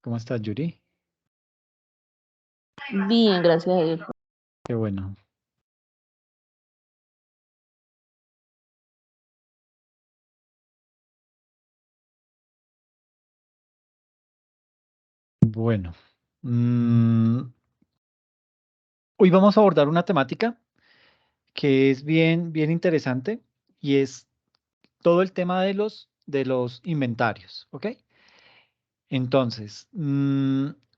¿Cómo estás, Yuri? Bien, gracias a Dios. Qué bueno. Bueno, mm, hoy vamos a abordar una temática que es bien interesante y es todo el tema de los inventarios, ¿ok? Entonces,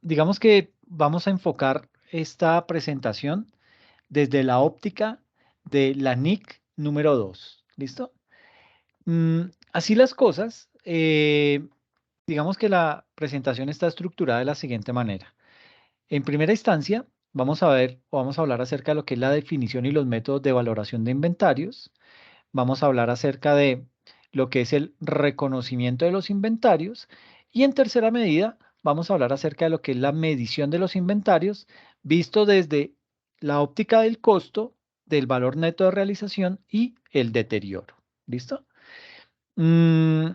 digamos que vamos a enfocar esta presentación desde la óptica de la NIC número 2. ¿Listo? Así las cosas, digamos que la presentación está estructurada de la siguiente manera. En primera instancia, vamos a ver o vamos a hablar acerca de lo que es la definición y los métodos de valoración de inventarios. Vamos a hablar acerca de lo que es el reconocimiento de los inventarios. Y en tercera medida, vamos a hablar acerca de lo que es la medición de los inventarios, visto desde la óptica del costo, del valor neto de realización y el deterioro. ¿Listo? Mm,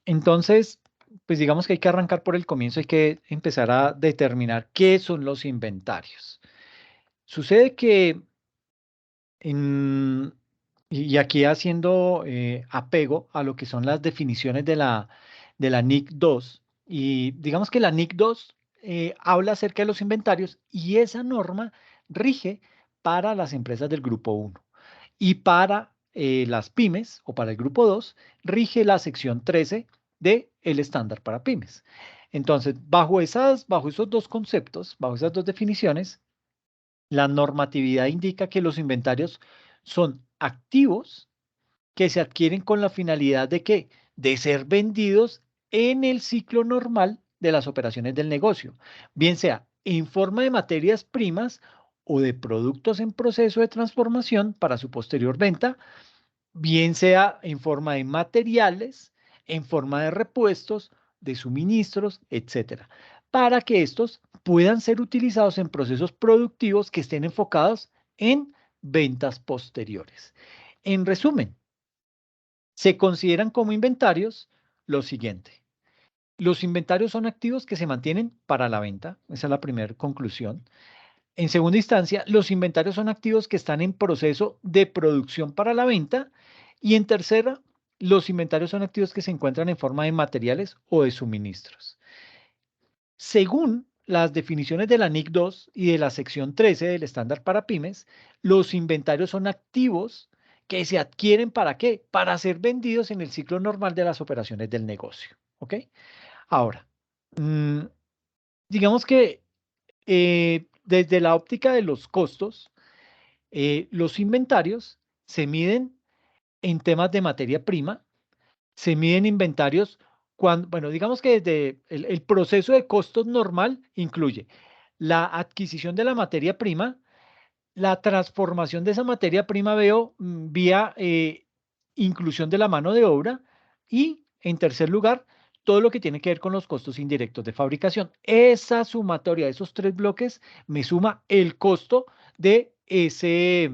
entonces, pues digamos que hay que arrancar por el comienzo, hay que empezar a determinar qué son los inventarios. Sucede que, en- y aquí haciendo apego a lo que son las definiciones de la NIC 2, y digamos que la NIC 2 habla acerca de los inventarios y esa norma rige para las empresas del grupo 1. Y para las pymes o para el grupo 2 rige la sección 13 de el estándar para pymes. Entonces, bajo esos dos conceptos, bajo esas dos definiciones, la normatividad indica que los inventarios son activos que se adquieren con la finalidad de qué? De ser vendidos en el ciclo normal de las operaciones del negocio, bien sea en forma de materias primas o de productos en proceso de transformación para su posterior venta, bien sea en forma de materiales, en forma de repuestos, de suministros, etcétera, para que estos puedan ser utilizados en procesos productivos que estén enfocados en ventas posteriores. En resumen, se consideran como inventarios lo siguiente. Los inventarios son activos que se mantienen para la venta. Esa es la primera conclusión. En segunda instancia, los inventarios son activos que están en proceso de producción para la venta. Y en tercera, los inventarios son activos que se encuentran en forma de materiales o de suministros. Según las definiciones de la NIC 2 y de la sección 13 del estándar para pymes, los inventarios son activos que se adquieren ¿para qué? Para ser vendidos en el ciclo normal de las operaciones del negocio. ¿Ok? Ahora, mm, digamos que desde la óptica de los costos, los inventarios se miden en temas de materia prima, se miden inventarios cuando, bueno, digamos que desde el proceso de costos normal incluye la adquisición de la materia prima, la transformación de esa materia prima veo vía inclusión de la mano de obra y, en tercer lugar, todo lo que tiene que ver con los costos indirectos de fabricación. Esa sumatoria de esos tres bloques me suma el costo de ese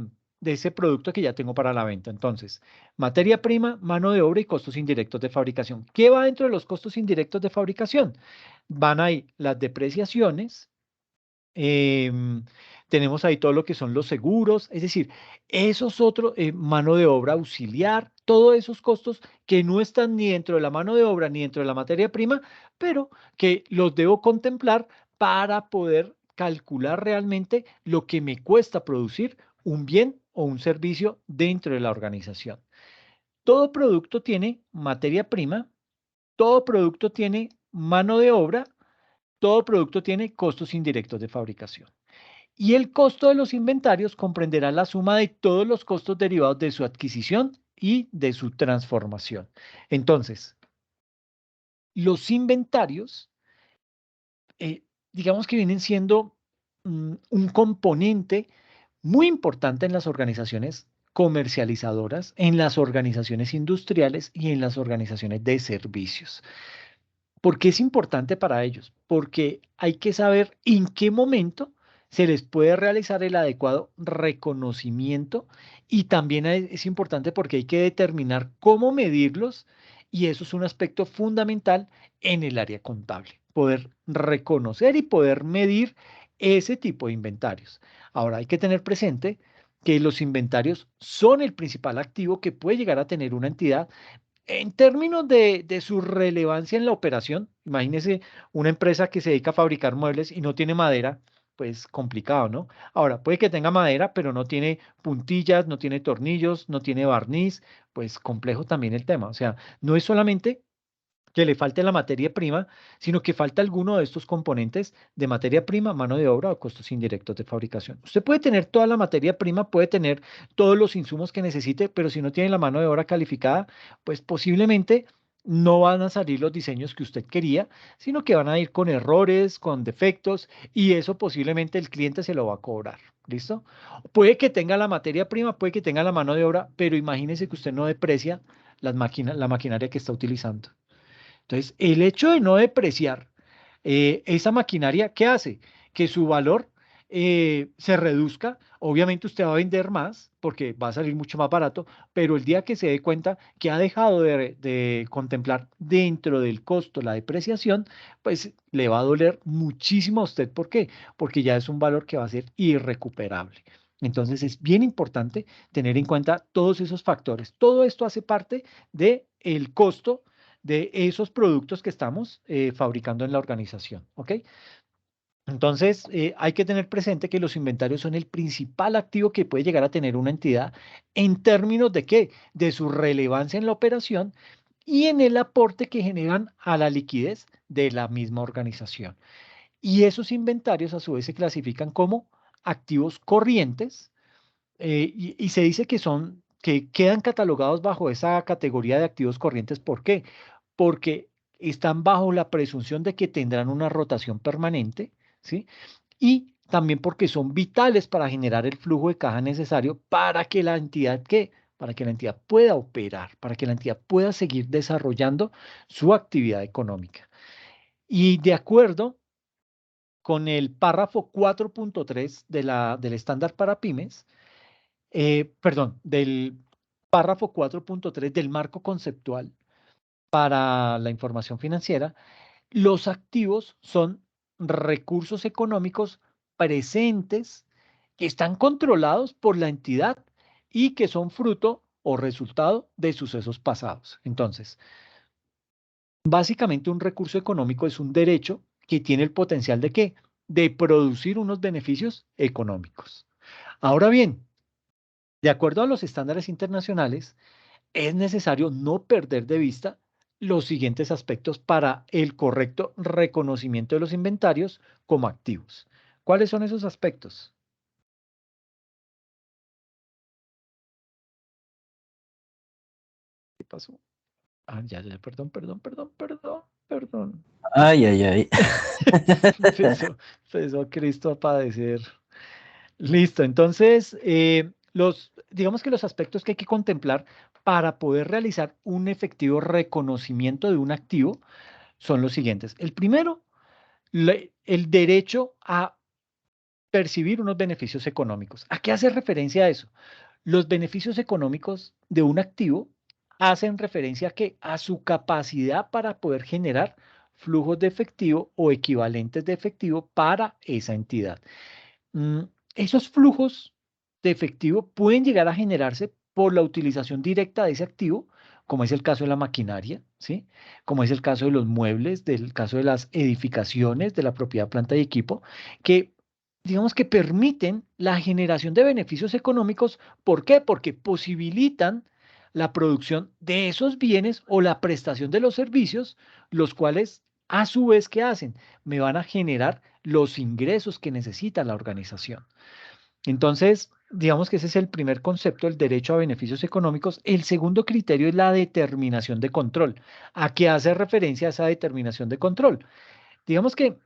producto que ya tengo para la venta. Entonces, materia prima, mano de obra y costos indirectos de fabricación. ¿Qué va dentro de los costos indirectos de fabricación? Van ahí las depreciaciones, Em, tenemos ahí todo lo que son los seguros, es decir, esos otros, mano de obra auxiliar, todos esos costos que no están ni dentro de la mano de obra ni dentro de la materia prima, pero que los debo contemplar para poder calcular realmente lo que me cuesta producir un bien o un servicio dentro de la organización. Todo producto tiene materia prima, todo producto tiene mano de obra, todo producto tiene costos indirectos de fabricación. Y el costo de los inventarios comprenderá la suma de todos los costos derivados de su adquisición y de su transformación. Entonces, los inventarios, digamos que vienen siendo un componente muy importante en las organizaciones comercializadoras, en las organizaciones industriales y en las organizaciones de servicios. ¿Por qué es importante para ellos? Porque hay que saber en qué momento se les puede realizar el adecuado reconocimiento y también es importante porque hay que determinar cómo medirlos Y eso es un aspecto fundamental en el área contable, poder reconocer y poder medir ese tipo de inventarios. Ahora, hay que tener presente que los inventarios son el principal activo que puede llegar a tener una entidad en términos de su relevancia en la operación. Imagínese una empresa que se dedica a fabricar muebles y no tiene madera, pues complicado, ¿no? Ahora, puede que tenga madera, pero no tiene puntillas, no tiene tornillos, no tiene barniz, pues complejo también el tema. O sea, no es solamente que le falte la materia prima, sino que falta alguno de estos componentes de materia prima, mano de obra o costos indirectos de fabricación. Usted puede tener toda la materia prima, puede tener todos los insumos que necesite, pero si no tiene la mano de obra calificada, pues posiblemente no van a salir los diseños que usted quería, sino que van a ir con errores, con defectos, y eso posiblemente el cliente se lo va a cobrar. ¿Listo? Puede que tenga la materia prima, puede que tenga la mano de obra, pero imagínese que usted no deprecia las máquinas, la maquinaria que está utilizando. Entonces, el hecho de no depreciar esa maquinaria, ¿qué hace? Que su valor se reduzca. Obviamente usted va a vender más porque va a salir mucho más barato, pero el día que se dé cuenta que ha dejado de contemplar dentro del costo la depreciación, pues le va a doler muchísimo a usted. ¿Por qué? Porque ya es un valor que va a ser irrecuperable. Entonces es bien importante tener en cuenta todos esos factores. Todo esto hace parte del costo de esos productos que estamos fabricando en la organización, ¿ok? Entonces, hay que tener presente que los inventarios son el principal activo que puede llegar a tener una entidad en términos de qué, de su relevancia en la operación y en el aporte que generan a la liquidez de la misma organización. Y esos inventarios a su vez se clasifican como activos corrientes y se dice que son, que quedan catalogados bajo esa categoría de activos corrientes. ¿Por qué? Porque están bajo la presunción de que tendrán una rotación permanente, ¿sí? Y también porque son vitales para generar el flujo de caja necesario para que la entidad, ¿qué? Para que la entidad pueda operar, para que la entidad pueda seguir desarrollando su actividad económica. Y de acuerdo con el párrafo 4.3 del estándar para pymes, perdón, del párrafo 4.3 del marco conceptual para la información financiera, los activos son recursos económicos presentes que están controlados por la entidad y que son fruto o resultado de sucesos pasados. Entonces, básicamente un recurso económico es un derecho que tiene el potencial de qué? De producir unos beneficios económicos. Ahora bien, de acuerdo a los estándares internacionales, es necesario no perder de vista los siguientes aspectos para el correcto reconocimiento de los inventarios como activos. ¿Cuáles son esos aspectos? ¿Qué pasó? Ah, ya, perdón. Ay, ay, ay. Empezó Cristo a padecer. Listo, entonces, digamos que los aspectos que hay que contemplar para poder realizar un efectivo reconocimiento de un activo son los siguientes. El primero, el derecho a percibir unos beneficios económicos. ¿A qué hace referencia eso? Los beneficios económicos de un activo hacen referencia a su capacidad para poder generar flujos de efectivo o equivalentes de efectivo para esa entidad. Mm, Esos flujos de efectivo pueden llegar a generarse por la utilización directa de ese activo, como es el caso de la maquinaria, ¿sí? Como es el caso de los muebles, del caso de las edificaciones, de la propiedad, planta y equipo, que digamos que permiten la generación de beneficios económicos. ¿Por qué? Porque posibilitan la producción de esos bienes o la prestación de los servicios, los cuales a su vez, ¿qué hacen? Me van a generar los ingresos que necesita la organización. Entonces, digamos que ese es el primer concepto, el derecho a beneficios económicos. El segundo criterio es la determinación de control. ¿A qué hace referencia esa determinación de control? Digamos que,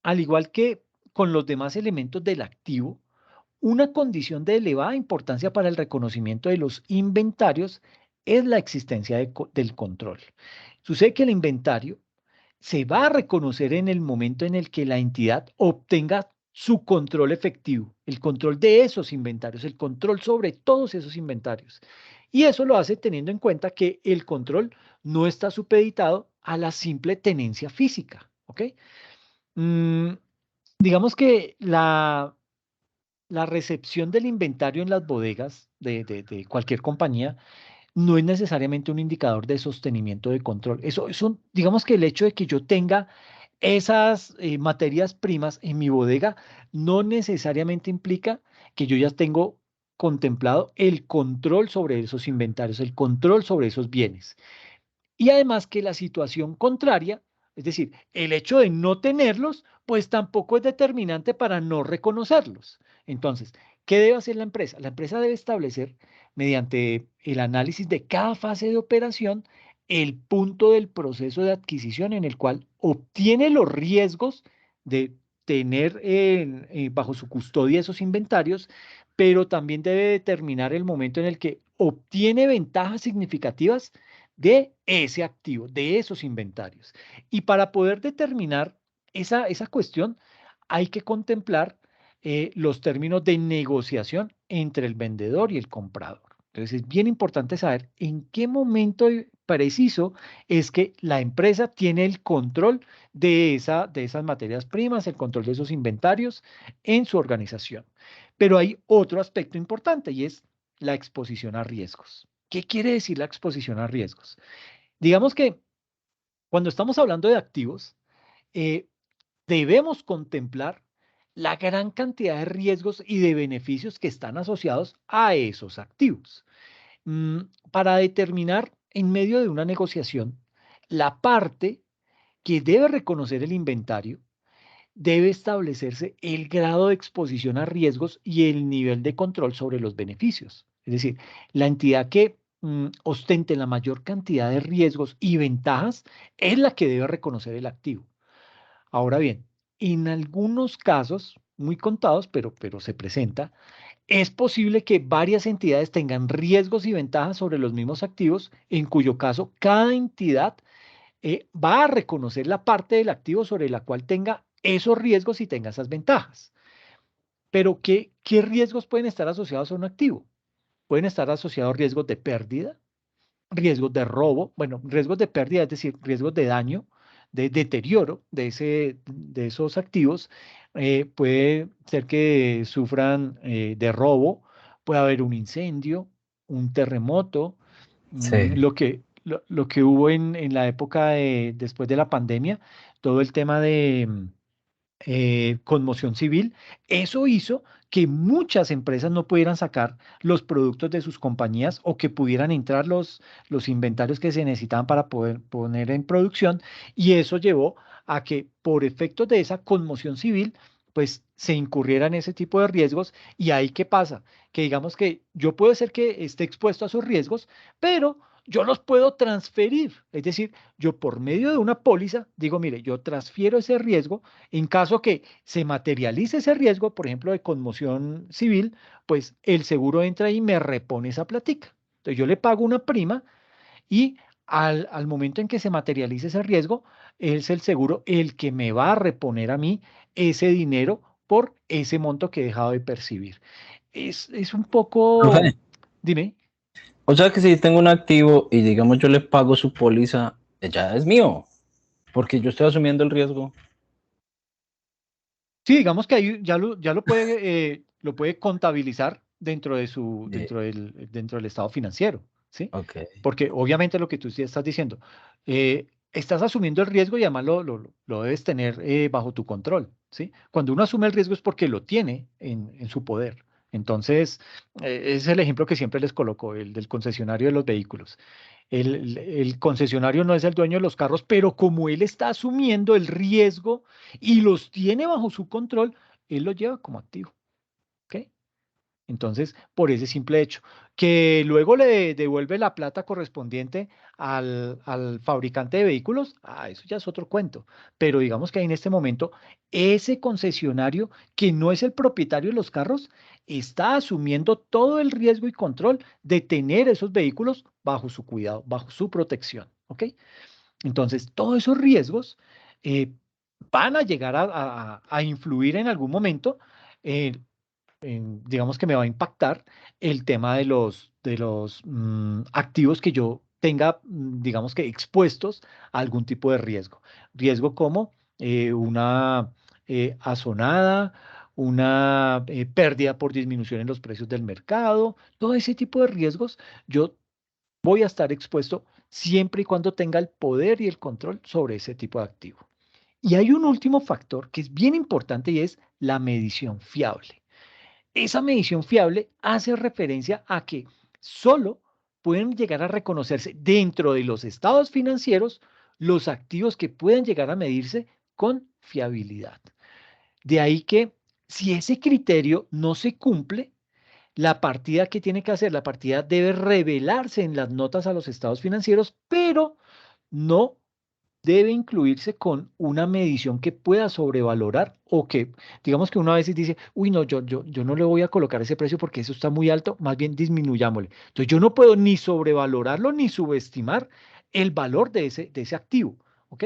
al igual que con los demás elementos del activo, una condición de elevada importancia para el reconocimiento de los inventarios es la existencia del control. Sucede que el inventario se va a reconocer en el momento en el que la entidad obtenga su control efectivo, el control de esos inventarios, el control sobre todos esos inventarios. Y eso lo hace teniendo en cuenta que el control no está supeditado a la simple tenencia física, ¿ok? Mm, digamos que la recepción del inventario en las bodegas de cualquier compañía no es necesariamente un indicador de sostenimiento de control. Eso, digamos que el hecho de que yo tenga esas materias primas en mi bodega no necesariamente implica que yo ya tengo contemplado el control sobre esos inventarios, el control sobre esos bienes. Y además que la situación contraria, es decir, el hecho de no tenerlos, pues tampoco es determinante para no reconocerlos. Entonces, ¿qué debe hacer la empresa? La empresa debe establecer, mediante el análisis de cada fase de operación, el punto del proceso de adquisición en el cual obtiene los riesgos de tener bajo su custodia esos inventarios, pero también debe determinar el momento en el que obtiene ventajas significativas de ese activo, de esos inventarios. Y para poder determinar esa cuestión, hay que contemplar los términos de negociación entre el vendedor y el comprador. Entonces es bien importante saber en qué momento preciso es que la empresa tiene el control de esas materias primas, el control de esos inventarios en su organización. Pero hay otro aspecto importante y es la exposición a riesgos. ¿Qué quiere decir la exposición a riesgos? Digamos que cuando estamos hablando de activos, eh, debemos contemplar la gran cantidad de riesgos y de beneficios que están asociados a esos activos. Mm, para determinar en medio de una negociación la parte que debe reconocer el inventario, debe establecerse el grado de exposición a riesgos y el nivel de control sobre los beneficios. Es decir, la entidad que ostente la mayor cantidad de riesgos y ventajas es la que debe reconocer el activo. Ahora bien, en algunos casos, muy contados, pero se presenta, es posible que varias entidades tengan riesgos y ventajas sobre los mismos activos, en cuyo caso cada entidad va a reconocer la parte del activo sobre la cual tenga esos riesgos y tenga esas ventajas. Pero ¿qué riesgos pueden estar asociados a un activo? Pueden estar asociados riesgos de pérdida, riesgos de robo, bueno, riesgos de pérdida, es decir, riesgos de daño, de deterioro de esos activos. Puede ser que sufran de robo, puede haber un incendio, un terremoto, Sí. lo que hubo en la época después de la pandemia, todo el tema de conmoción civil. Eso hizo que muchas empresas no pudieran sacar los productos de sus compañías o que pudieran entrar los inventarios que se necesitaban para poder poner en producción. Y eso llevó a que por efectos de esa conmoción civil, pues se incurriera en ese tipo de riesgos. Y ahí, ¿qué pasa? Que digamos que yo puedo ser que esté expuesto a esos riesgos, pero yo los puedo transferir. Es decir, yo por medio de una póliza digo, mire, yo transfiero ese riesgo en caso que se materialice ese riesgo, por ejemplo, de conmoción civil, pues el seguro entra y me repone esa platica. Entonces yo le pago una prima y al momento en que se materialice ese riesgo, es el seguro el que me va a reponer a mí ese dinero por ese monto que he dejado de percibir. Es un poco, Profe, dime. o sea que si tengo un activo y digamos yo le pago su póliza, ya es mío, porque yo estoy asumiendo el riesgo. Sí, digamos que ahí lo puede contabilizar Sí. dentro del estado financiero, ¿sí? Ok. Porque obviamente lo que tú sí estás diciendo, estás asumiendo el riesgo y además lo debes tener bajo tu control, ¿sí? Cuando uno asume el riesgo es porque lo tiene en su poder. Entonces, es el ejemplo que siempre les coloco, el del concesionario de los vehículos. El concesionario no es el dueño de los carros, pero como él está asumiendo el riesgo y los tiene bajo su control, él los lleva como activo. ¿Ok? Entonces, por ese simple hecho, que luego le devuelve la plata correspondiente al fabricante de vehículos, eso ya es otro cuento. Pero digamos que en este momento, ese concesionario que no es el propietario de los carros, está asumiendo todo el riesgo y control de tener esos vehículos bajo su cuidado, bajo su protección. ¿Ok? Entonces, todos esos riesgos eh, van a llegar a influir en algún momento digamos que me va a impactar el tema de los activos que yo tenga, digamos que expuestos a algún tipo de riesgo. Riesgo como una azonada, una pérdida por disminución en los precios del mercado, todo ese tipo de riesgos, yo voy a estar expuesto siempre y cuando tenga el poder y el control sobre ese tipo de activo. Y hay un último factor que es bien importante y es la medición fiable. Esa medición fiable hace referencia a que solo pueden llegar a reconocerse dentro de los estados financieros los activos que pueden llegar a medirse con fiabilidad. De ahí que si ese criterio no se cumple, la partida que tiene que hacer, la partida debe revelarse en las notas a los estados financieros, pero no debe incluirse con una medición que pueda sobrevalorar o que, digamos que uno a veces dice, uy, no, yo no le voy a colocar ese precio porque eso está muy alto, más bien disminuyámosle. Entonces yo no puedo ni sobrevalorarlo ni subestimar el valor de ese activo, ¿ok?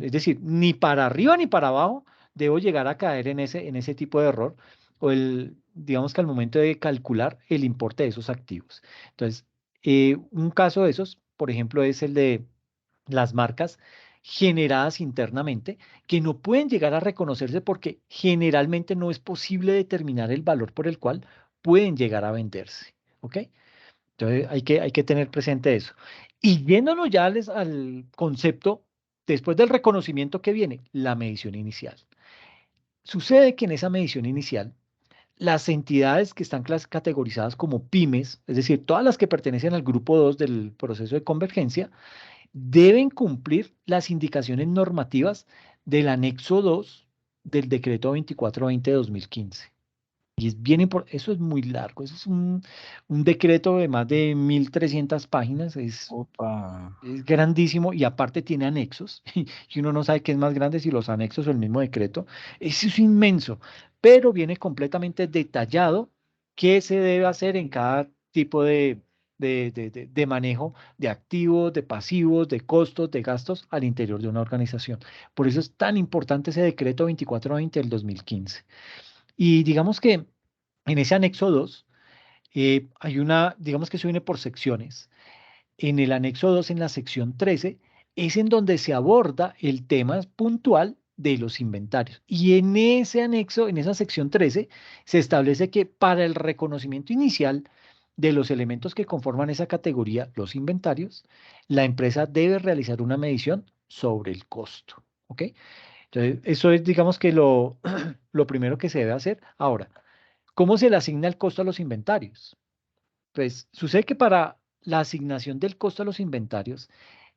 Es decir, ni para arriba ni para abajo debo llegar a caer en ese tipo de error o digamos que al momento de calcular el importe de esos activos. Entonces, un caso de esos, por ejemplo, es el de las marcas generadas internamente que no pueden llegar a reconocerse porque generalmente no es posible determinar el valor por el cual pueden llegar a venderse. ¿Ok? Entonces hay que tener presente eso. Y yéndonos ya al concepto, después del reconocimiento que viene, la medición inicial. Sucede que en esa medición inicial, las entidades que están categorizadas como pymes, es decir, todas las que pertenecen al grupo 2 del proceso de convergencia, deben cumplir las indicaciones normativas del anexo 2 del decreto 2420/2015. Y es bien importante, eso es muy largo, eso es un decreto de más de 1.300 páginas, es, Opa. es grandísimo y aparte tiene anexos y uno no sabe qué es más grande si los anexos o el mismo decreto. Eso es inmenso, pero viene completamente detallado qué se debe hacer en cada tipo de manejo de activos, de pasivos, de costos, de gastos al interior de una organización. Por eso es tan importante ese decreto 2420 del 2015. Y digamos que en ese anexo 2 hay digamos que eso viene por secciones. En el anexo 2 en la sección 13 es en donde se aborda el tema puntual de los inventarios. Y en ese anexo, en esa sección 13, se establece que para el reconocimiento inicial de los elementos que conforman esa categoría, los inventarios, la empresa debe realizar una medición sobre el costo. ¿Ok? Entonces, eso es, digamos que lo primero que se debe hacer. Ahora, ¿cómo se le asigna el costo a los inventarios? Pues sucede que para la asignación del costo a los inventarios,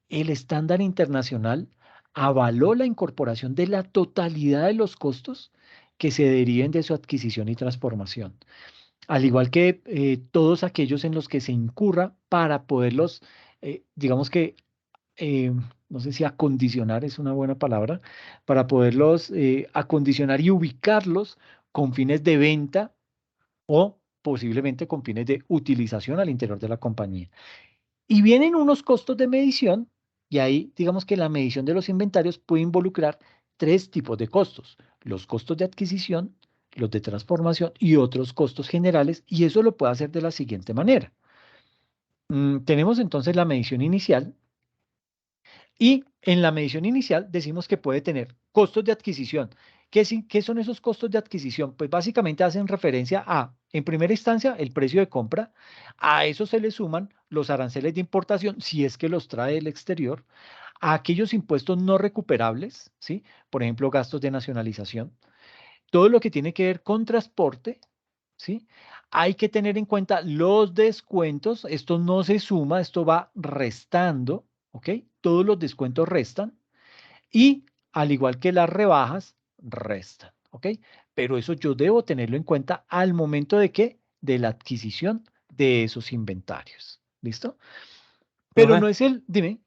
el estándar internacional avaló la incorporación de la totalidad de los costos que se deriven de su adquisición y transformación, al igual que todos aquellos en los que se incurra para poderlos, digamos que, eh, no sé si acondicionar es una buena palabra, para poderlos acondicionar y ubicarlos con fines de venta o posiblemente con fines de utilización al interior de la compañía. Y vienen unos costos de medición, y ahí digamos que la medición de los inventarios puede involucrar tres tipos de costos: los costos de adquisición, los de transformación y otros costos generales, y eso lo puede hacer de la siguiente manera. Tenemos entonces la medición inicial, y en la medición inicial decimos que puede tener costos de adquisición. ¿Qué son esos costos de adquisición? Pues básicamente hacen referencia a, en primera instancia, el precio de compra. A eso se le suman los aranceles de importación, si es que los trae del exterior, a aquellos impuestos no recuperables, ¿sí? Por ejemplo, gastos de nacionalización. Todo lo que tiene que ver con transporte, ¿sí? Hay que tener en cuenta los descuentos. Esto no se suma, esto va restando, ¿ok? Todos los descuentos restan y al igual que las rebajas, restan, ¿ok? Pero eso yo debo tenerlo en cuenta al momento de qué, de la adquisición de esos inventarios. ¿Listo? Pero Profe, no es dime.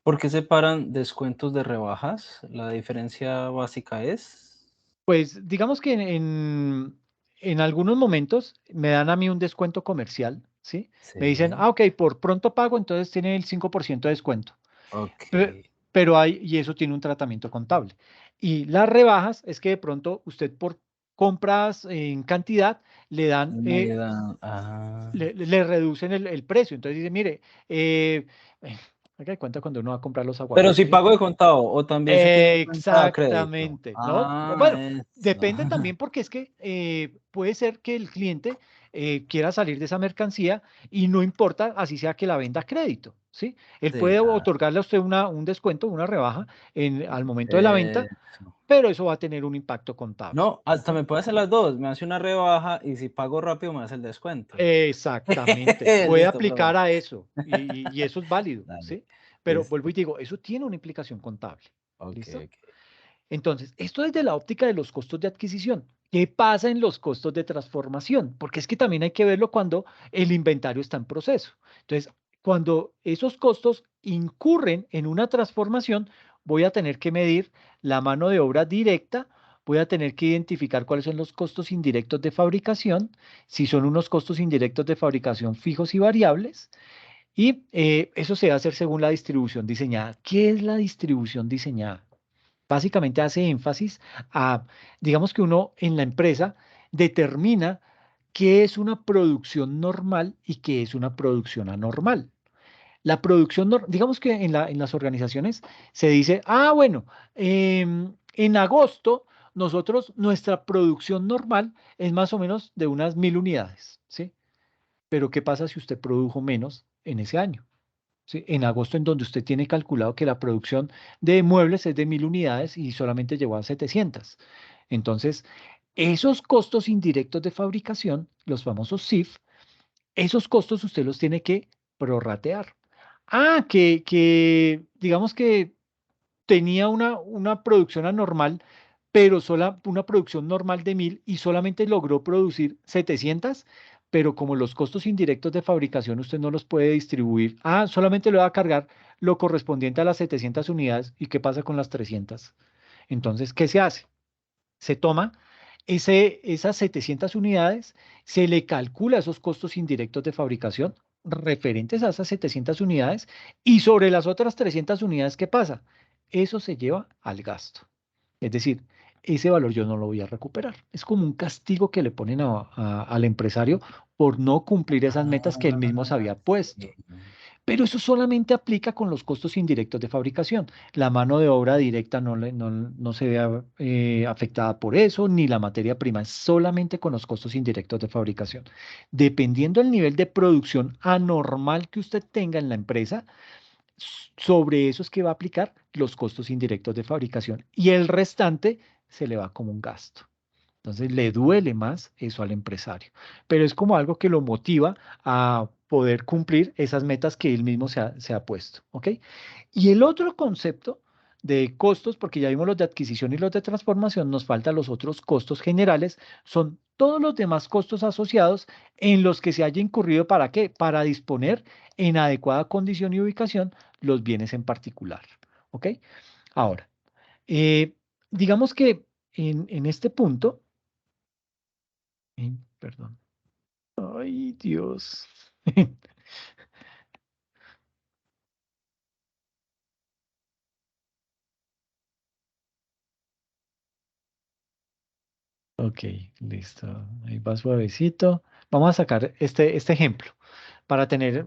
¿por qué separan descuentos de rebajas? La diferencia básica es. Pues digamos que en algunos momentos me dan a mí un descuento comercial, ¿sí? Me dicen, Sí. ok, por pronto pago, entonces tiene el 5% de descuento. Ok. Pero y eso tiene un tratamiento contable. Y las rebajas es que de pronto usted por compras en cantidad, le dan, No le dan. Ah, le reducen el precio. Entonces dice, mire, haga de cuenta cuando uno va a comprar los pero si aguacates, pago de contado o también se tiene en cuenta crédito. exactamente, ¿no? Ah, Bueno, eso. depende también porque es que puede ser que el cliente quiera salir de esa mercancía y no importa, así sea que la venda a crédito, ¿sí? Él Sí, puede claro. otorgarle a usted un descuento, una rebaja al momento de la venta, Eso. pero eso va a tener un impacto contable. No, hasta me puede hacer las dos. Me hace una rebaja y si pago rápido me hace el descuento. Exactamente, puede Listo, aplicar profe. a eso y eso es válido, Dale, ¿sí? Pero vuelvo y listo. digo, eso tiene una implicación contable, Ok, ¿listo? ok. Entonces, esto desde la óptica de los costos de adquisición. ¿Qué pasa en los costos de transformación? Porque es que también hay que verlo cuando el inventario está en proceso. Entonces, cuando esos costos incurren en una transformación, voy a tener que medir la mano de obra directa, voy a tener que identificar cuáles son los costos indirectos de fabricación, si son unos costos indirectos de fabricación fijos y variables, y eso se va a hacer según la distribución diseñada. ¿Qué es la distribución diseñada? Básicamente hace énfasis a, digamos que uno en la empresa determina qué es una producción normal y qué es una producción anormal. La producción, digamos que en las organizaciones se dice, bueno, en agosto nosotros, nuestra producción normal es más o menos de unas 1.000 unidades, ¿sí? Pero ¿qué pasa si usted produjo menos en ese año? ¿Sí? En agosto, en donde usted tiene calculado que la producción de muebles es de 1.000 unidades y solamente llegó a 700. Entonces, esos costos indirectos de fabricación, los famosos CIF, esos costos usted los tiene que prorratear. Que digamos que tenía una producción anormal, pero una producción normal de 1.000 y solamente logró producir 700, pero como los costos indirectos de fabricación usted no los puede distribuir, solamente le va a cargar lo correspondiente a las 700 unidades. ¿Y qué pasa con las 300? Entonces, ¿qué se hace? Se toma esas 700 unidades, se le calcula esos costos indirectos de fabricación referentes a esas 700 unidades y sobre las otras 300 unidades, ¿qué pasa? Eso se lleva al gasto. Es decir, ese valor yo no lo voy a recuperar. Es como un castigo que le ponen al empresario por no cumplir esas metas que él mismo se Ah, había puesto. sí. Pero eso solamente aplica con los costos indirectos de fabricación. La mano de obra directa no se ve afectada por eso, ni la materia prima, es solamente con los costos indirectos de fabricación. Dependiendo del nivel de producción anormal que usted tenga en la empresa, sobre eso es que va a aplicar los costos indirectos de fabricación y el restante se le va como un gasto. Entonces le duele más eso al empresario, pero es como algo que lo motiva a poder cumplir esas metas que él mismo se ha puesto, ¿ok? Y el otro concepto de costos, porque ya vimos los de adquisición y los de transformación, nos faltan los otros costos generales, son todos los demás costos asociados en los que se haya incurrido, ¿para qué? Para disponer en adecuada condición y ubicación los bienes en particular, ¿ok? Ahora, eh, digamos que en este punto, perdón. Ay, Dios. Ok, listo. Ahí va suavecito. Vamos a sacar este ejemplo para tener,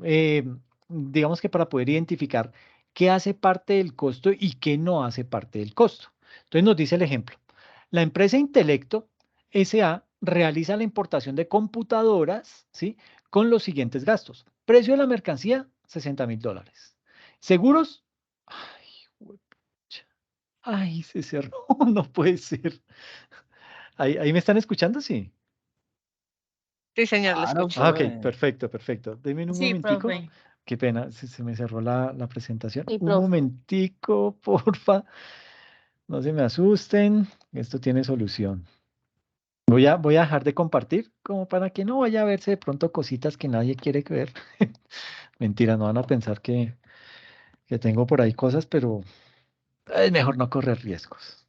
digamos que para poder identificar qué hace parte del costo y qué no hace parte del costo. Entonces nos dice el ejemplo. La empresa Intelecto SA realiza la importación de computadoras, ¿sí? Con los siguientes gastos. Precio de la mercancía, $60.000. Seguros. Ay, juepucha. Ay, se cerró, no puede ser. Ahí me están escuchando, sí. Sí, señor, lo Claro, escucho. Ok, profe. perfecto, perfecto. Denme un Sí, momentico. profe. Qué pena, se me cerró la presentación. Sí, Un profe. momentico, porfa. No se me asusten. Esto tiene solución. Voy a dejar de compartir como para que no vaya a verse de pronto cositas que nadie quiere ver. Mentira, no van a pensar que tengo por ahí cosas, pero es mejor no correr riesgos.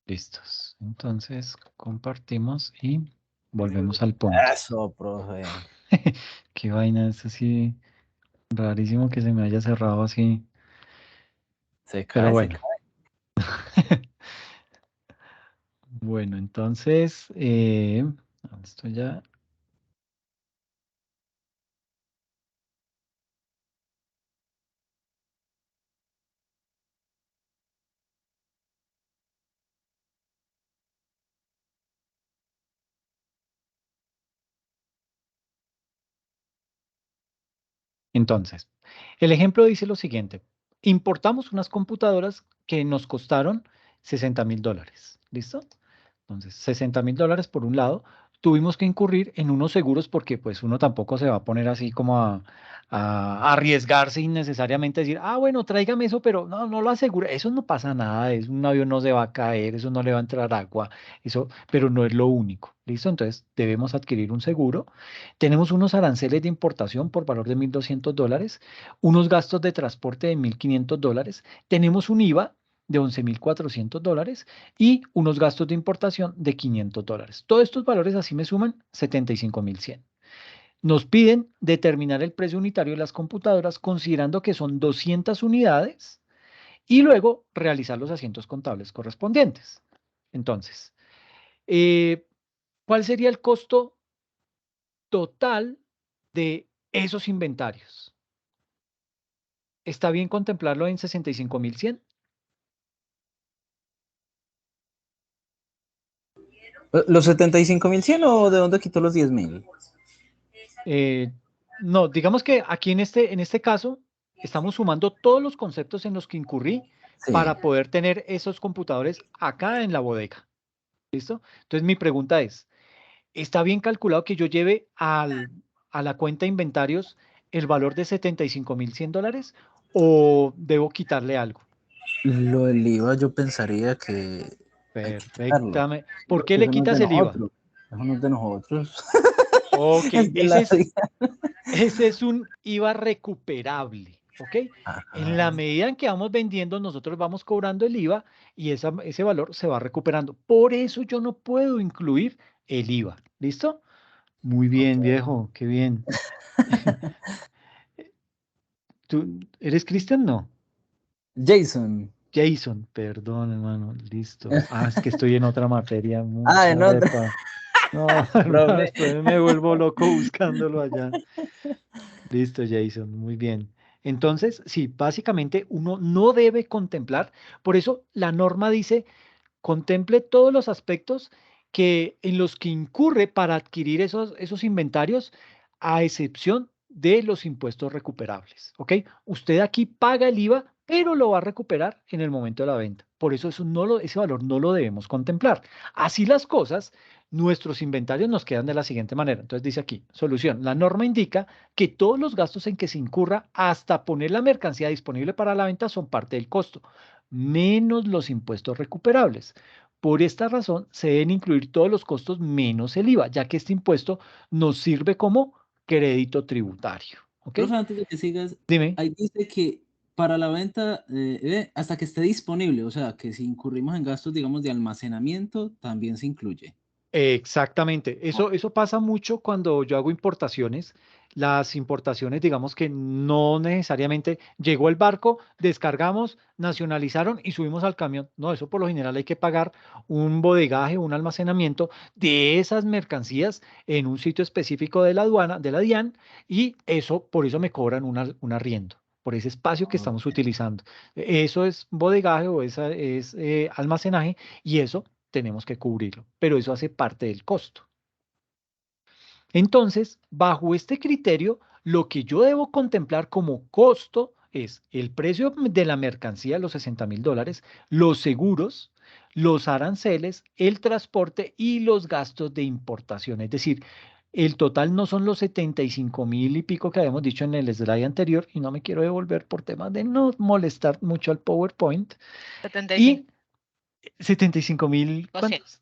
Listos. Entonces, compartimos y volvemos al punto. Eso, profe. Qué vaina, es así rarísimo que se me haya cerrado así. Se Pero cae, se bueno. cae. Bueno, entonces, esto ya. Entonces, el ejemplo dice lo siguiente. Importamos unas computadoras que nos costaron $60,000. ¿Listo? Entonces, $60,000 por un lado. Tuvimos que incurrir en unos seguros porque pues uno tampoco se va a poner así como a arriesgarse innecesariamente, decir, bueno, tráigame eso, pero no, no lo asegura. Eso no pasa nada, es un avión no se va a caer, eso no le va a entrar agua, eso, pero no es lo único. ¿Listo? Entonces, debemos adquirir un seguro. Tenemos unos aranceles de importación por valor de $1,200, unos gastos de transporte de $1,500, tenemos un IVA de $11,400 y unos gastos de importación de $500. Todos estos valores así me suman 75,100. Nos piden determinar el precio unitario de las computadoras considerando que son 200 unidades y luego realizar los asientos contables correspondientes. Entonces, eh, ¿cuál sería el costo total de esos inventarios? ¿Está bien contemplarlo en 65,100? ¿Los 75.100 o de dónde quitó los 10.000? Eh, no, digamos que aquí en este caso estamos sumando todos los conceptos en los que incurrí Sí. para poder tener esos computadores acá en la bodega. ¿Listo? Entonces mi pregunta es, ¿está bien calculado que yo lleve a la cuenta de inventarios el valor de $75,100 o debo quitarle algo? Lo del IVA yo pensaría que hay que quitarlo. Perfectamente. ¿Por qué Porque le eso no es de quitas el IVA? nosotros. Eso no es de nosotros. Ok, Es de ese la es, ese es un IVA recuperable, ¿ok? En la Ajá. medida en que vamos vendiendo, nosotros vamos cobrando el IVA y ese valor se va recuperando. Por eso yo no puedo incluir el IVA. ¿Listo? Muy bien, Ok. viejo, qué bien. ¿Tú eres Cristian? No. Jason. Jason, perdón, hermano. Listo. Es que estoy en otra materia. En Mucha otra. repa. No, hermano, Profe. después me vuelvo loco buscándolo allá. Listo, Jason, muy bien. Entonces, sí, básicamente uno no debe contemplar, por eso la norma dice, contemple todos los aspectos en los que incurre para adquirir esos inventarios, a excepción de los impuestos recuperables, ¿ok? Usted aquí paga el IVA, pero lo va a recuperar en el momento de la venta. Por eso ese valor no lo debemos contemplar. Así las cosas, nuestros inventarios nos quedan de la siguiente manera. Entonces dice aquí, solución. La norma indica que todos los gastos en que se incurra hasta poner la mercancía disponible para la venta son parte del costo, menos los impuestos recuperables. Por esta razón, se deben incluir todos los costos menos el IVA, ya que este impuesto nos sirve como crédito tributario. ¿Ok? Profe, antes de que sigas, Dime. ahí dice que para la venta, hasta que esté disponible, o sea, que si incurrimos en gastos, digamos, de almacenamiento, también se incluye. Exactamente. Ah, Eso pasa mucho cuando yo hago importaciones. Las importaciones, digamos que no necesariamente llegó el barco, descargamos, nacionalizaron y subimos al camión. No, eso por lo general hay que pagar un bodegaje, un almacenamiento de esas mercancías en un sitio específico de la aduana, de la DIAN, y por eso me cobran un arriendo, por ese espacio que estamos ok. utilizando. Eso es bodegaje o esa es almacenaje y eso tenemos que cubrirlo, pero eso hace parte del costo. Entonces, bajo este criterio, lo que yo debo contemplar como costo es el precio de la mercancía, los $60,000, los seguros, los aranceles, el transporte y los gastos de importación. Es decir, el total no son los 75,000 y pico que habíamos dicho en el slide anterior, y no me quiero devolver por temas de no molestar mucho al PowerPoint. 75 Y 75,000, o 100. ¿cuántos?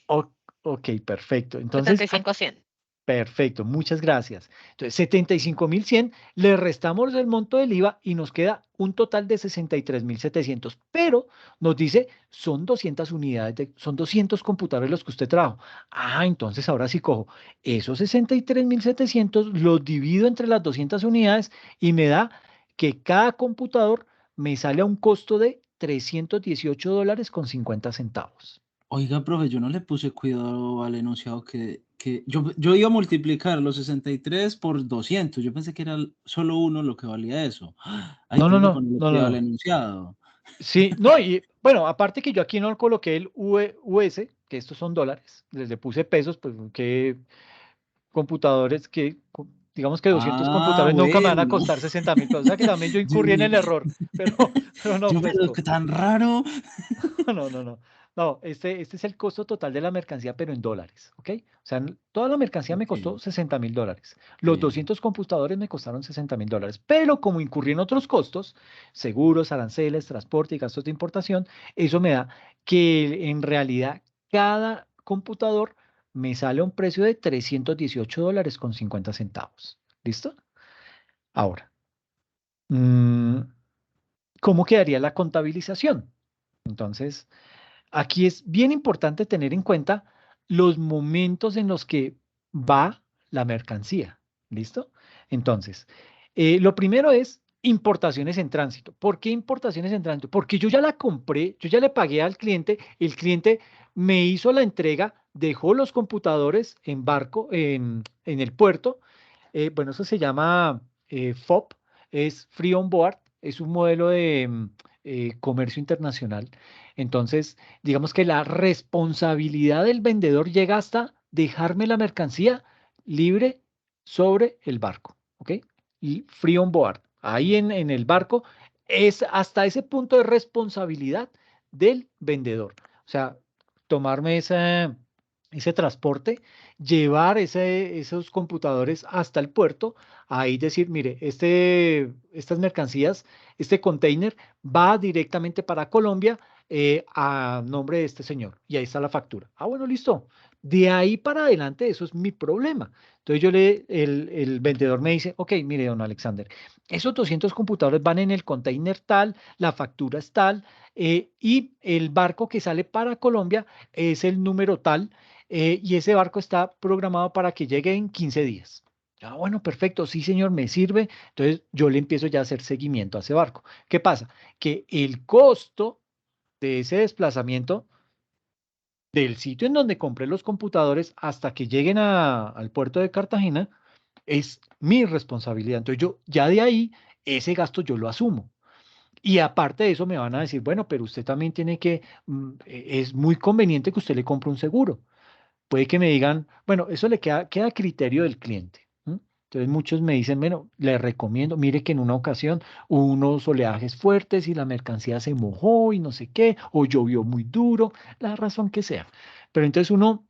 O- ok, perfecto. Entonces, 75 o 100. Perfecto, muchas gracias. Entonces, 75.100, le restamos el monto del IVA y nos queda un total de 63.700, pero nos dice, son 200 unidades, son 200 computadores los que usted trajo. Ah, entonces ahora sí cojo esos 63.700, los divido entre las 200 unidades y me da que cada computador me sale a un costo de $318.50. Oiga, profe, yo no le puse cuidado al enunciado que yo iba a multiplicar los 63 por 200. Yo pensé que era solo uno lo que valía eso. Ay, No, no, tengo que no, ponerle no, no, cuidado al no. enunciado. Sí, no, y bueno, aparte que yo aquí no coloqué el US, que estos son dólares, les le puse pesos, pues que computadores digamos que 200 Ah, computadores nunca me van a bueno. costar 60.000 pesos. O sea que también yo Yo incurrí en el dije, error, pero, pero no, pero fresco. qué tan raro. No, no, no. No, este es el costo total de la mercancía, pero en dólares, ¿ok? O sea, toda la mercancía me Ok, costó $60.000. Los bien. 200 computadores me costaron $60.000. Pero como incurrí en otros costos, seguros, aranceles, transporte y gastos de importación, eso me da que en realidad cada computador me sale a un precio de $318.50. ¿Listo? Ahora, mm, ¿cómo quedaría la contabilización? Entonces, aquí es bien importante tener en cuenta los momentos en los que va la mercancía. ¿Listo? Entonces, lo primero es importaciones en tránsito. ¿Por qué importaciones en tránsito? Porque yo ya la compré, yo ya le pagué al cliente, el cliente me hizo la entrega, dejó los computadores en barco, en el puerto. Bueno, eso se llama FOB, es Free On Board, es un modelo de comercio internacional. Entonces, digamos que la responsabilidad del vendedor llega hasta dejarme la mercancía libre sobre el barco, ¿ok? Y free on board. Ahí en el barco es hasta ese punto de responsabilidad del vendedor. O sea, tomarme ese transporte, llevar esos computadores hasta el puerto, ahí decir, mire, estas mercancías, este container va directamente para Colombia a nombre de este señor. Y ahí está la factura. Ah, bueno, listo. De ahí para adelante, eso es mi problema. Entonces el vendedor me dice, ok, mire, don Alexander, esos 200 computadores van en el container tal, la factura es tal, y el barco que sale para Colombia es el número tal, y ese barco está programado para que llegue en 15 días. Ah, bueno, perfecto, sí, señor, me sirve. Entonces yo le empiezo ya a hacer seguimiento a ese barco. ¿Qué pasa? Que el costo de ese desplazamiento del sitio en donde compré los computadores hasta que lleguen al puerto de Cartagena es mi responsabilidad. Entonces yo ya de ahí ese gasto yo lo asumo. Y aparte de eso me van a decir, bueno, pero usted también tiene que, es muy conveniente que usted le compre un seguro. Puede que me digan, bueno, eso queda a criterio del cliente. ¿M? Entonces muchos me dicen, bueno, le recomiendo, mire que en una ocasión hubo unos oleajes fuertes y la mercancía se mojó y no sé qué, o llovió muy duro, la razón que sea. Pero entonces uno,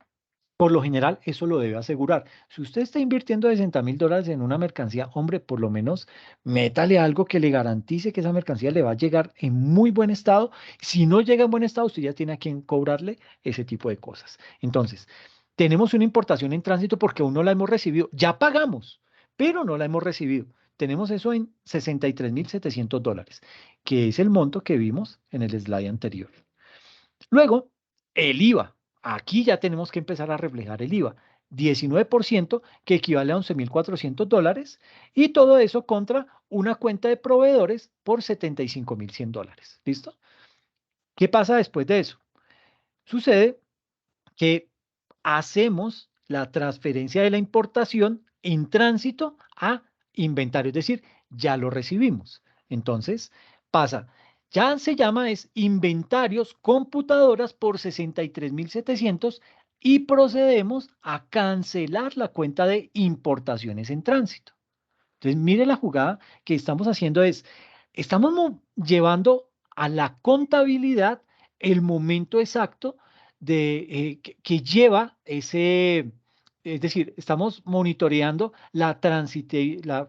por lo general, eso lo debe asegurar. Si usted está invirtiendo $60.000 en una mercancía, hombre, por lo menos métale algo que le garantice que esa mercancía le va a llegar en muy buen estado. Si no llega en buen estado, usted ya tiene a quien cobrarle ese tipo de cosas. Entonces, tenemos una importación en tránsito porque aún no la hemos recibido. Ya pagamos, pero no la hemos recibido. Tenemos eso en $63.700, que es el monto que vimos en el slide anterior. Luego, el IVA. Aquí ya tenemos que empezar a reflejar el IVA. 19% que equivale a $11.400 y todo eso contra una cuenta de proveedores por $75.100. ¿Listo? ¿Qué pasa después de eso? Sucede que hacemos la transferencia de la importación en tránsito a inventario, es decir, ya lo recibimos. Entonces, pasa, ya se llama es inventarios computadoras por 63.700 y procedemos a cancelar la cuenta de importaciones en tránsito. Entonces, mire la jugada que estamos haciendo estamos llevando a la contabilidad el momento exacto que lleva es decir, estamos monitoreando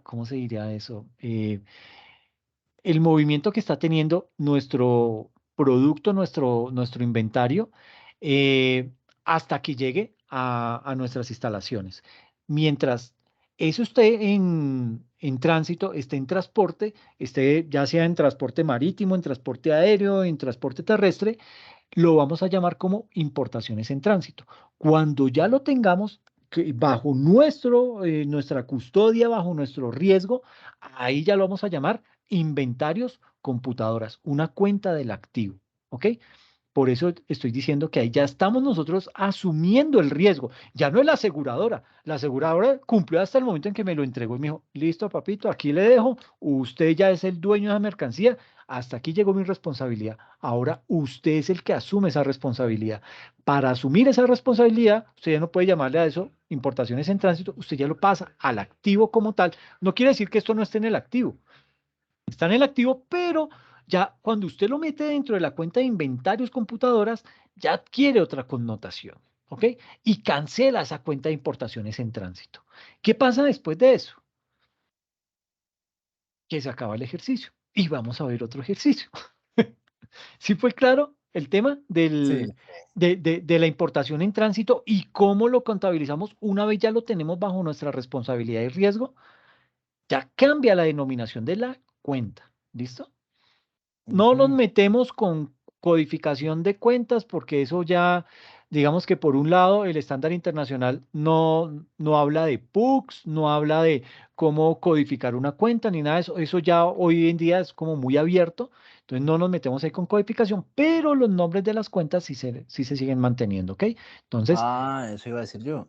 ¿cómo se diría eso? El movimiento que está teniendo nuestro producto, nuestro inventario, hasta que llegue a nuestras instalaciones. mientras eso esté en tránsito, esté en transporte, esté ya sea en transporte marítimo, en transporte aéreo, en transporte terrestre, lo vamos a llamar como importaciones en tránsito. Cuando ya lo tengamos bajo nuestra custodia, bajo nuestro riesgo, ahí ya lo vamos a llamar inventarios computadoras, una cuenta del activo. ¿Ok? Por eso estoy diciendo que ahí ya estamos nosotros asumiendo el riesgo. Ya no es la aseguradora. La aseguradora cumplió hasta el momento en que me lo entregó y me dijo, listo, papito, aquí le dejo. Usted ya es el dueño de la mercancía. Hasta aquí llegó mi responsabilidad. Ahora usted es el que asume esa responsabilidad. Para asumir esa responsabilidad, usted ya no puede llamarle a eso importaciones en tránsito. Usted ya lo pasa al activo como tal. No quiere decir que esto no esté en el activo. Está en el activo, pero ya cuando usted lo mete dentro de la cuenta de inventarios computadoras, ya adquiere otra connotación, ¿ok? Y cancela esa cuenta de importaciones en tránsito. ¿Qué pasa después de eso? Que se acaba el ejercicio y vamos a ver otro ejercicio. ¿Sí fue claro el tema Sí. de la importación en tránsito y cómo lo contabilizamos una vez ya lo tenemos bajo nuestra responsabilidad y riesgo? Ya cambia la denominación de la cuenta. ¿Listo? No nos Ujú. metemos con codificación de cuentas porque eso ya, digamos que por un lado el estándar internacional no habla de PUCs, no habla de cómo codificar una cuenta ni nada de eso. Eso ya hoy en día es como muy abierto. Entonces no nos metemos ahí con codificación, pero los nombres de las cuentas sí se siguen manteniendo, ¿ok? Entonces, Ah, eso iba a decir yo.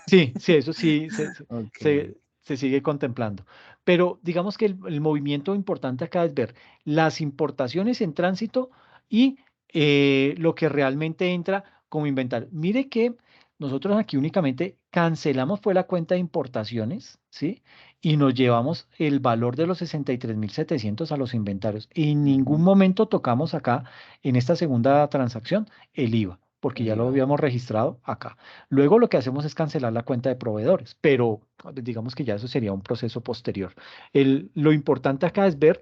sí, sí, eso sí Ok. se sigue contemplando. Pero digamos que el movimiento importante acá es ver las importaciones en tránsito y lo que realmente entra como inventario. Mire que nosotros aquí únicamente cancelamos fue la cuenta de importaciones, ¿sí? Y nos llevamos el valor de los 63.700 a los inventarios. En ningún Ujú. momento tocamos acá, en esta segunda transacción, el IVA, porque El ya lo IVA. habíamos registrado acá. Luego lo que hacemos es cancelar la cuenta de proveedores, pero digamos que ya eso sería un proceso posterior. Lo importante acá es ver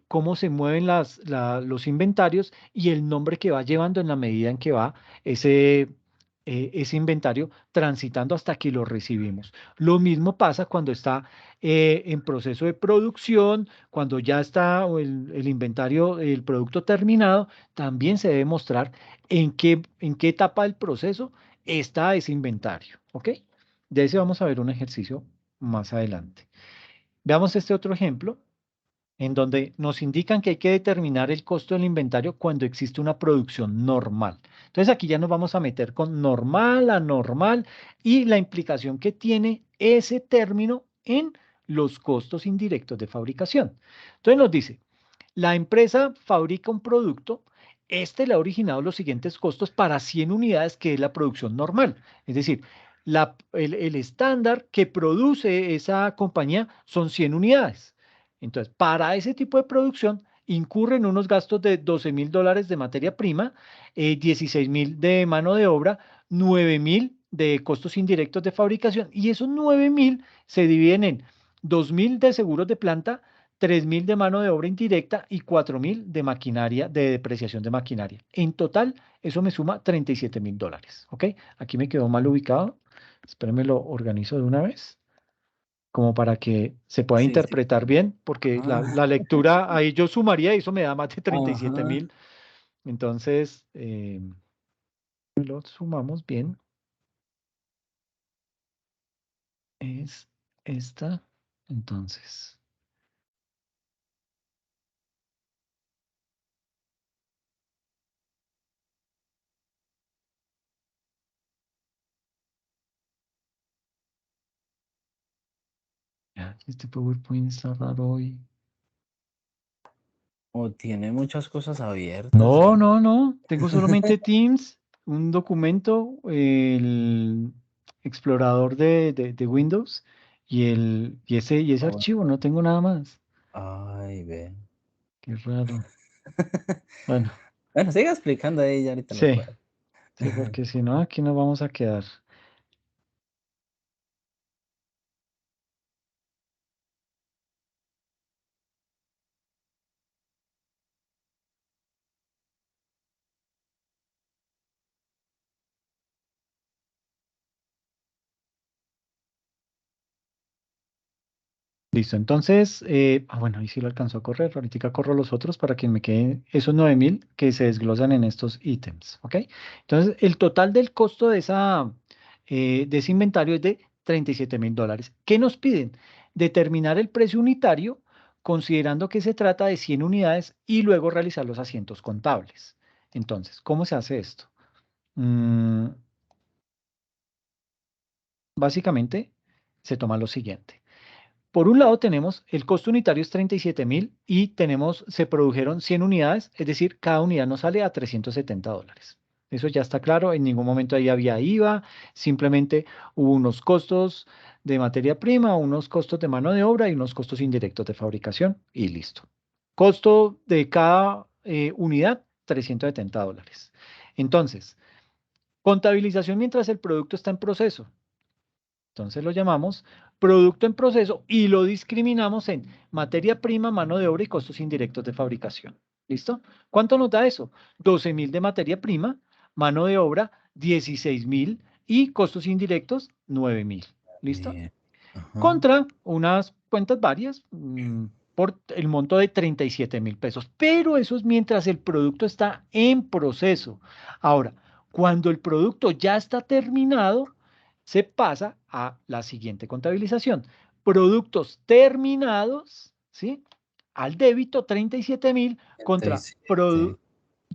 cómo se mueven los inventarios y el nombre que va llevando en la medida en que va ese inventario transitando hasta que lo recibimos. Lo mismo pasa cuando está en proceso de producción, cuando ya está el inventario, el producto terminado, también se debe mostrar en qué etapa del proceso está ese inventario, ¿ok? De ese vamos a ver un ejercicio más adelante. Veamos este otro ejemplo en donde nos indican que hay que determinar el costo del inventario cuando existe una producción normal. Entonces aquí ya nos vamos a meter con normal, anormal y la implicación que tiene ese término en los costos indirectos de fabricación. Entonces nos dice, la empresa fabrica un producto, este le ha originado los siguientes costos para 100 unidades, que es la producción normal. Es decir, el estándar que produce esa compañía son 100 unidades. Entonces, para ese tipo de producción incurren unos gastos de $12.000 de materia prima, 16.000 de mano de obra, 9.000 de costos indirectos de fabricación y esos 9.000 se dividen en 2.000 de seguros de planta, 3.000 de mano de obra indirecta y 4.000 de maquinaria, de depreciación de maquinaria. En total, eso me suma $37.000. ¿Ok? Aquí me quedó mal ubicado. Espérenme, lo organizo de una vez, como para que se pueda Sí, sí. interpretar bien, porque la, Ah, la lectura, ahí yo sumaría y eso me da más de 37 ajá. mil. Entonces, lo sumamos bien. Es esta. Entonces, ya, este PowerPoint está raro hoy. O tiene muchas cosas abiertas No, ahí. no, no. Tengo solamente Teams, un documento, el explorador de Windows y ese Oh, archivo. No tengo nada más. ay, ve. Qué raro. Bueno, Bueno, siga explicando ahí, ya ahorita lo sí, cuadro. sí, porque si no, aquí nos vamos a quedar. Listo, entonces, bueno, ahí sí lo alcanzó a correr, ahorita corro los otros para que me queden esos 9.000 que se desglosan en estos ítems, ¿ok? Entonces, el total del costo de ese inventario es de $37.000. ¿Qué nos piden? Determinar el precio unitario considerando que se trata de 100 unidades y luego realizar los asientos contables. Entonces, ¿cómo se hace esto? Mm, Básicamente, se toma lo siguiente. Por un lado tenemos el costo unitario es 37.000 y se produjeron 100 unidades, es decir, cada unidad nos sale a $370. Eso ya está claro, en ningún momento ahí había IVA, simplemente hubo unos costos de materia prima, unos costos de mano de obra y unos costos indirectos de fabricación y listo. Costo de cada unidad, $370. Entonces, contabilización mientras el producto está en proceso. Entonces lo llamamos producto en proceso y lo discriminamos en materia prima, mano de obra y costos indirectos de fabricación. ¿Listo? ¿Cuánto nos da eso? 12.000 de materia prima, mano de obra 16.000 y costos indirectos 9.000. ¿Listo? Bien. Ajá. Contra unas cuentas varias por el monto de 37.000 pesos. Pero eso es mientras el producto está en proceso. Ahora, cuando el producto ya está terminado, se pasa a la siguiente contabilización. Productos terminados, ¿sí? Al débito 37.000 contra, 37.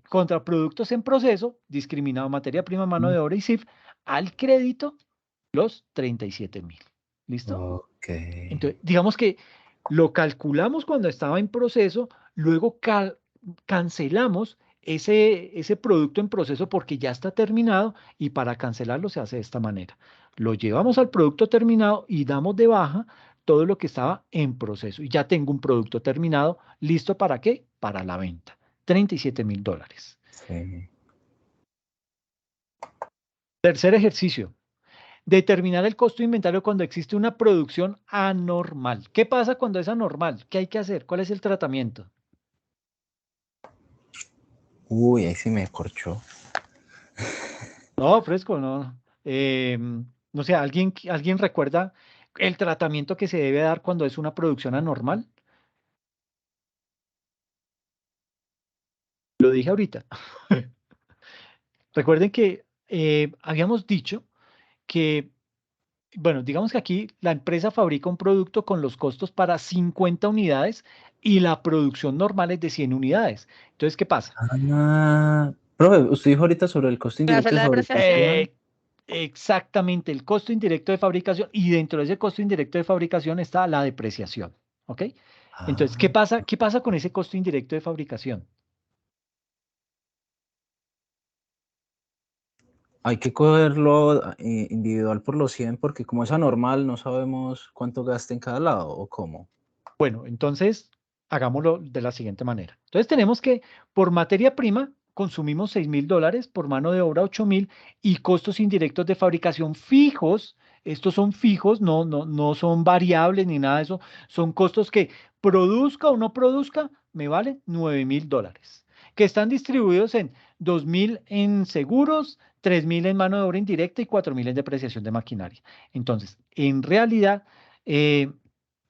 contra productos en proceso, discriminado materia prima, mano de obra y CIF, al crédito los 37.000. ¿Listo? Ok. Entonces, digamos que lo calculamos cuando estaba en proceso, luego cancelamos ese producto en proceso porque ya está terminado y para cancelarlo se hace de esta manera. Lo llevamos al producto terminado y damos de baja todo lo que estaba en proceso. Y ya tengo un producto terminado, listo para qué? Para la venta. $37.000. Sí. Tercer ejercicio. Determinar el costo de inventario cuando existe una producción anormal. ¿Qué pasa cuando es anormal? ¿Qué hay que hacer? ¿Cuál es el tratamiento? Uy, ahí sí me corchó. No, fresco, no. No sé, ¿alguien recuerda el tratamiento que se debe dar cuando es una producción anormal? Lo dije ahorita. Recuerden que habíamos dicho que, bueno, digamos que aquí la empresa fabrica un producto con los costos para 50 unidades y la producción normal es de 100 unidades. Entonces, ¿qué pasa? Profe, usted dijo ahorita sobre el costo Para hacer indirecto de la depreciación. fabricación. Exactamente, el costo indirecto de fabricación y dentro de ese costo indirecto de fabricación está la depreciación, ¿ok? Entonces, ¿qué Ah, pasa? ¿Qué pasa con ese costo indirecto de fabricación? hay que cogerlo individual por los 100 porque como es anormal no sabemos cuánto gasta en cada lado o cómo. Bueno, entonces hagámoslo de la siguiente manera. Entonces tenemos que por materia prima consumimos $6.000, por mano de obra 8.000 y costos indirectos de fabricación fijos. Estos son fijos, no son variables ni nada de eso. Son costos que produzca o no produzca, me valen $9.000, que están distribuidos en 2.000 en seguros, 3.000 en mano de obra indirecta y 4.000 en depreciación de maquinaria. Entonces, en realidad, eh,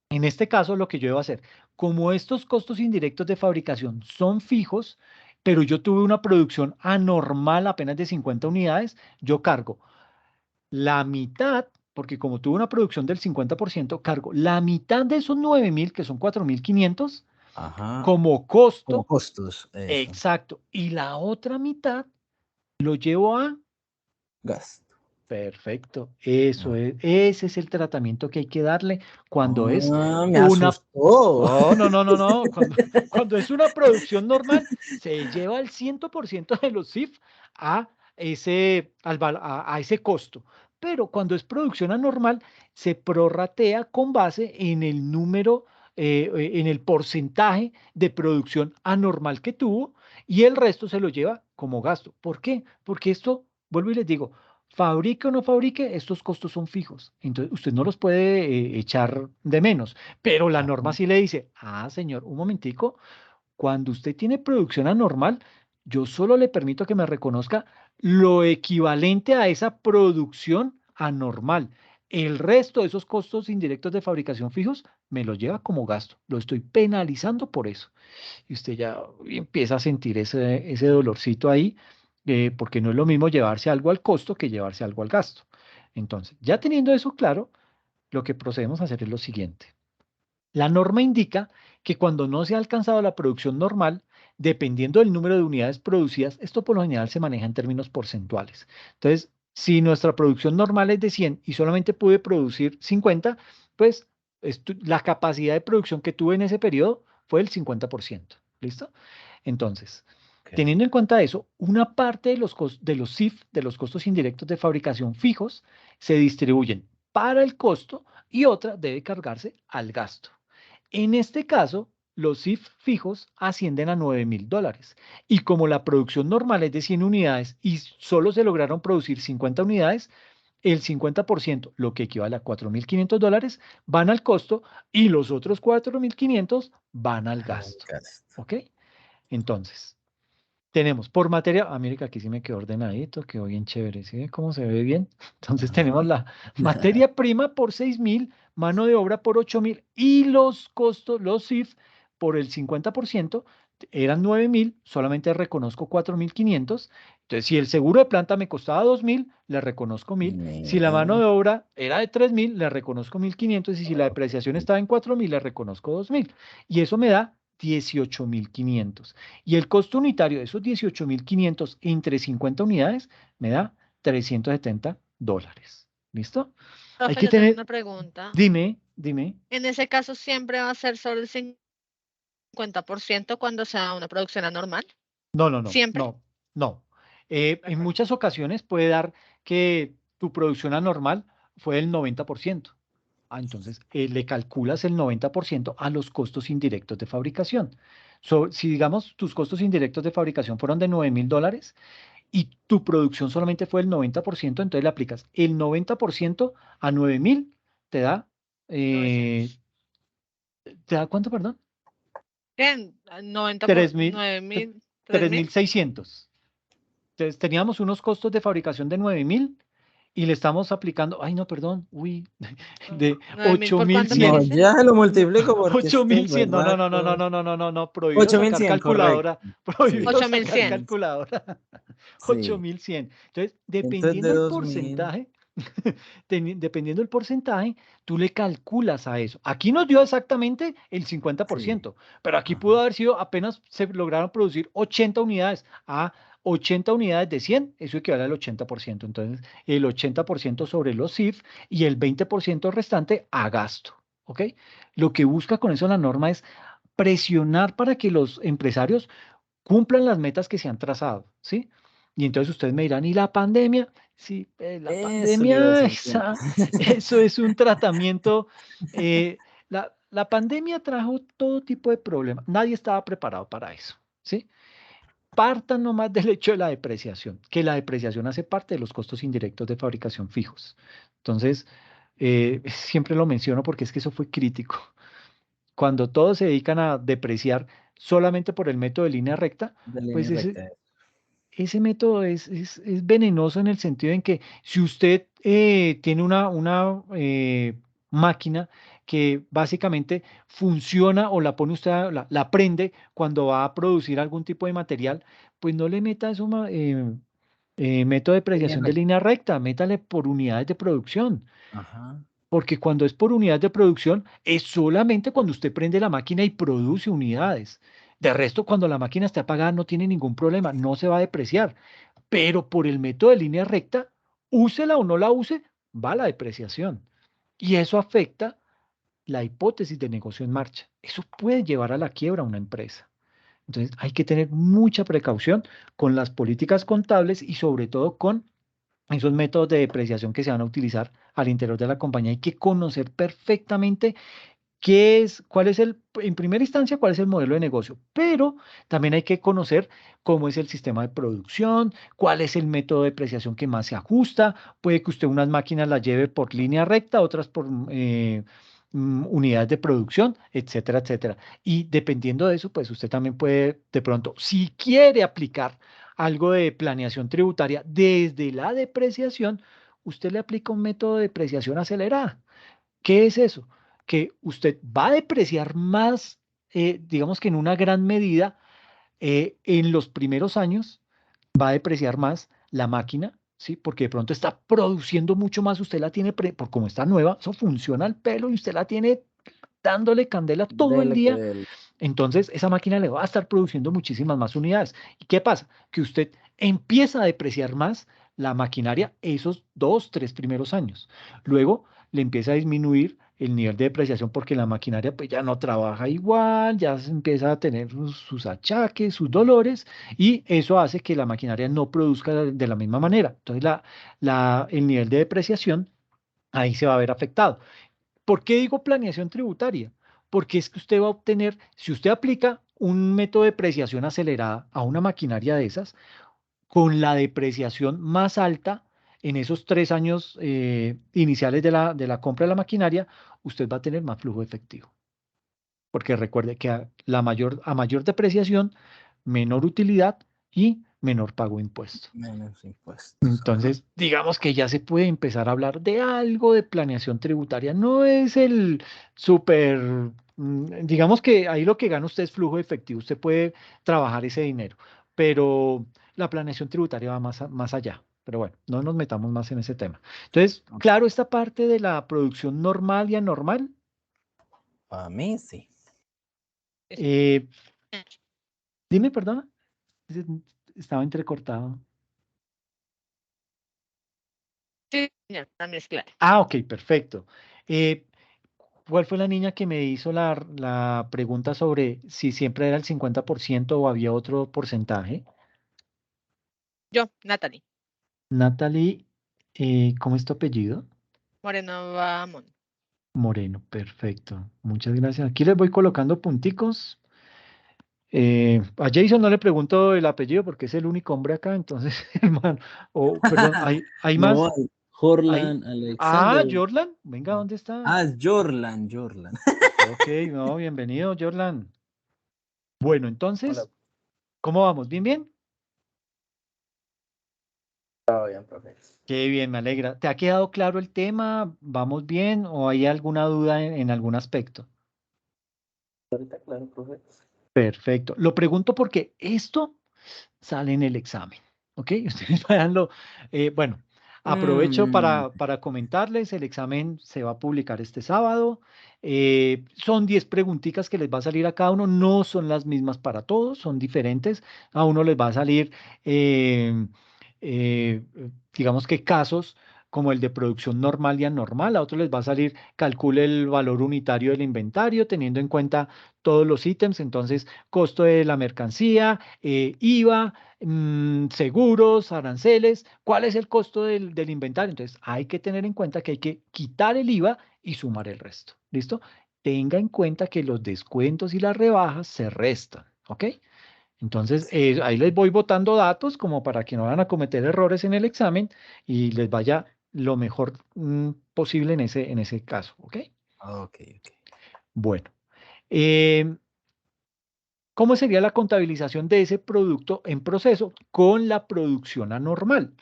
en este caso, lo que yo debo hacer, como estos costos indirectos de fabricación son fijos, pero yo tuve una producción anormal apenas de 50 unidades, yo cargo la mitad, porque como tuve una producción del 50%, cargo la mitad de esos 9.000, que son 4.500, Ajá, como como costo, costos, eso, exacto, y la otra mitad lo llevo a. gasto. Perfecto, eso Ah, es, ese es el tratamiento que hay que darle cuando es me una. asustó. No. Cuando es una producción normal, se lleva el 100% de los CIF a ese costo. Pero cuando es producción anormal, se prorratea con base en el número, en el porcentaje de producción anormal que tuvo y el resto se lo lleva como gasto. ¿Por qué? Porque esto, vuelvo y les digo, fabrique o no fabrique, estos costos son fijos. Entonces, usted no los puede echar de menos. Pero la norma Ajá. sí le dice, señor, un momentico, cuando usted tiene producción anormal, yo solo le permito que me reconozca lo equivalente a esa producción anormal. El resto de esos costos indirectos de fabricación fijos me los lleva como gasto. Lo estoy penalizando por eso. Y usted ya empieza a sentir ese dolorcito ahí, porque no es lo mismo llevarse algo al costo que llevarse algo al gasto. Entonces, ya teniendo eso claro, lo que procedemos a hacer es lo siguiente. La norma indica que cuando no se ha alcanzado la producción normal, dependiendo del número de unidades producidas, esto por lo general se maneja en términos porcentuales. Entonces, si nuestra producción normal es de 100 y solamente pude producir 50, pues la capacidad de producción que tuve en ese periodo fue el 50%. ¿Listo? Entonces, teniendo en cuenta eso, una parte de los CIF, de los costos indirectos de fabricación fijos, se distribuyen para el costo y otra debe cargarse al gasto. En este caso, los CIF fijos ascienden a $9.000 y como la producción normal es de 100 unidades y solo se lograron producir 50 unidades, el 50%, lo que equivale a $4.500, van al costo y los otros 4.500 van al gasto. ¿Ok? Entonces, tenemos por materia, mire que aquí sí me quedó ordenadito, quedó bien chévere, ¿sí ve cómo se ve bien? Entonces tenemos la materia prima por 6.000, mano de obra por 8.000 y los costos, los CIF, por el 50%, eran 9.000, solamente reconozco 4.500. Entonces, si el seguro de planta me costaba 2.000, le reconozco 1.000. Si la mano de obra era de 3.000, le reconozco 1.500. Y si la depreciación estaba en 4.000, le reconozco 2.000. Y eso me da 18.500. Y el costo unitario de esos 18.500 entre 50 unidades me da $370. ¿Listo? Hay Profe, que yo tengo tener, una pregunta. dime. En ese caso, siempre va a ser sobre el 50% cuando sea una producción anormal. Siempre. No. De En acuerdo. muchas ocasiones puede dar que tu producción anormal fue del 90%. Entonces, le calculas el 90% a los costos indirectos de fabricación. Si digamos tus costos indirectos de fabricación fueron de $9.000 y tu producción solamente fue el 90%, entonces le aplicas el 90% a 9.000, te da, 900. ¿te da cuánto, perdón? Bien, 90 por 3.000, 9.000, 3.000. 3.600. Entonces teníamos unos costos de fabricación de 9.000 y le estamos aplicando, no, perdón, de 9.000 por cuánto que No, 8.100. dice. ya lo multiplico porque es que el 8.100, berraco. no, prohibido sacar 8.100, correcto. calculadora, Sí. prohibido sacar 8.100. calculadora. Sí. 8.100. Entonces, Entonces de dependiendo el 2.000. porcentaje, dependiendo del porcentaje, tú le calculas a eso. Aquí nos dio exactamente el 50%, pero aquí pudo haber sido apenas se lograron producir 80 unidades. 80 unidades de 100, eso equivale al 80%. Entonces, el 80% sobre los CIF y el 20% restante a gasto. ¿Ok? Lo que busca con eso la norma es presionar para que los empresarios cumplan las metas que se han trazado, ¿sí? Y entonces ustedes me dirán, ¿y la pandemia? Sí, la Eso le iba a pandemia, decir siempre. eso es un tratamiento. La pandemia trajo todo tipo de problemas. Nadie estaba preparado para eso, ¿sí? Partan nomás del hecho de la depreciación, que la depreciación hace parte de los costos indirectos de fabricación fijos. Entonces, siempre lo menciono porque es que eso fue crítico. Cuando todos se dedican a depreciar solamente por el método de línea recta, De pues línea recta. ese método es venenoso en el sentido en que si usted tiene una máquina que básicamente funciona o la pone usted, la prende cuando va a producir algún tipo de material, pues no le meta eso, método de Línea depreciación de recta. línea recta, métale por unidades de producción. Ajá. Porque cuando es por unidades de producción, es solamente cuando usted prende la máquina y produce unidades. De resto, cuando la máquina está apagada, no tiene ningún problema, no se va a depreciar. Pero por el método de línea recta, úsela o no la use, va la depreciación. Y eso afecta la hipótesis de negocio en marcha. Eso puede llevar a la quiebra a una empresa. Entonces, hay que tener mucha precaución con las políticas contables y sobre todo con esos métodos de depreciación que se van a utilizar al interior de la compañía. Hay que conocer perfectamente en primera instancia, cuál es el modelo de negocio, pero también hay que conocer cómo es el sistema de producción, cuál es el método de depreciación que más se ajusta. Puede que usted unas máquinas las lleve por línea recta, otras por unidades de producción, etcétera, etcétera. Y dependiendo de eso, pues usted también puede, de pronto, si quiere aplicar algo de planeación tributaria desde la depreciación, usted le aplica un método de depreciación acelerada. ¿Qué es eso? Que usted va a depreciar más, digamos que en una gran medida, en los primeros años, va a depreciar más la máquina, ¿sí? Porque de pronto está produciendo mucho más, usted la tiene, por como está nueva, eso funciona al pelo y usted la tiene dándole candela todo el Dele que día. dele. Entonces, esa máquina le va a estar produciendo muchísimas más unidades. ¿Y qué pasa? Que usted empieza a depreciar más la maquinaria esos 2, 3 primeros años. Luego le empieza a disminuir el nivel de depreciación porque la maquinaria pues ya no trabaja igual, ya se empieza a tener sus achaques, sus dolores, y eso hace que la maquinaria no produzca de la misma manera. Entonces, el nivel de depreciación ahí se va a ver afectado. ¿Por qué digo planeación tributaria? Porque es que usted va a obtener, si usted aplica un método de depreciación acelerada a una maquinaria de esas, con la depreciación más alta en esos 3 años iniciales de la compra de la maquinaria, usted va a tener más flujo efectivo. Porque recuerde que a mayor depreciación, menor utilidad y menor pago de impuestos. Menos impuestos. Entonces, digamos que ya se puede empezar a hablar de algo de planeación tributaria. No es el súper, digamos que ahí lo que gana usted es flujo de efectivo. Usted puede trabajar ese dinero, pero la planeación tributaria va más allá. Pero bueno, no nos metamos más en ese tema. Entonces, claro, esta parte de la producción normal y anormal, Para mí sí. eh, dime, perdona, estaba entrecortado. Sí, señor, también es claro. Ah, ok, perfecto. Eh, ¿Cuál fue la niña que me hizo la pregunta sobre si siempre era el 50% o había otro porcentaje? Yo, Natalie Natalie, ¿cómo es tu apellido? Moreno Bamón. Moreno, perfecto. Muchas gracias. Aquí les voy colocando punticos. A Jason no le pregunto el apellido porque es el único hombre acá, entonces, hermano, perdón, ¿hay No, más? ¿Hay? Jorlan, Ah, Alexander. Jorlan, venga, ¿dónde está? Ah, es Jorlan, Jorlan. Ok, no, bienvenido, Jorlan. Bueno, Hola, entonces, ¿cómo vamos? ¿Bien, bien? todo bien, profe. Qué bien, me alegra. ¿Te ha quedado claro el tema? ¿Vamos bien o hay alguna duda en algún aspecto? Ahorita, claro, profe. Perfecto. Lo pregunto porque esto sale en el examen, ¿ok? Ustedes vayanlo. Bueno, aprovecho para comentarles, el examen se va a publicar este sábado. Son 10 preguntitas que les va a salir a cada uno, no son las mismas para todos, son diferentes. A uno les va a salir, eh, eh, digamos que casos como el de producción normal y anormal, a otros les va a salir, calcule el valor unitario del inventario teniendo en cuenta todos los ítems, entonces costo de la mercancía, IVA, seguros, aranceles, ¿cuál es el costo del inventario? Entonces hay que tener en cuenta que hay que quitar el IVA y sumar el resto. ¿Listo? Tenga en cuenta que los descuentos y las rebajas se restan. ¿Ok? Entonces ahí les voy botando datos como para que no van a cometer errores en el examen y les vaya lo mejor posible en ese caso. ¿Ok? Ok. Bueno. em, ¿Cómo sería la contabilización de ese producto en proceso con la producción anormal?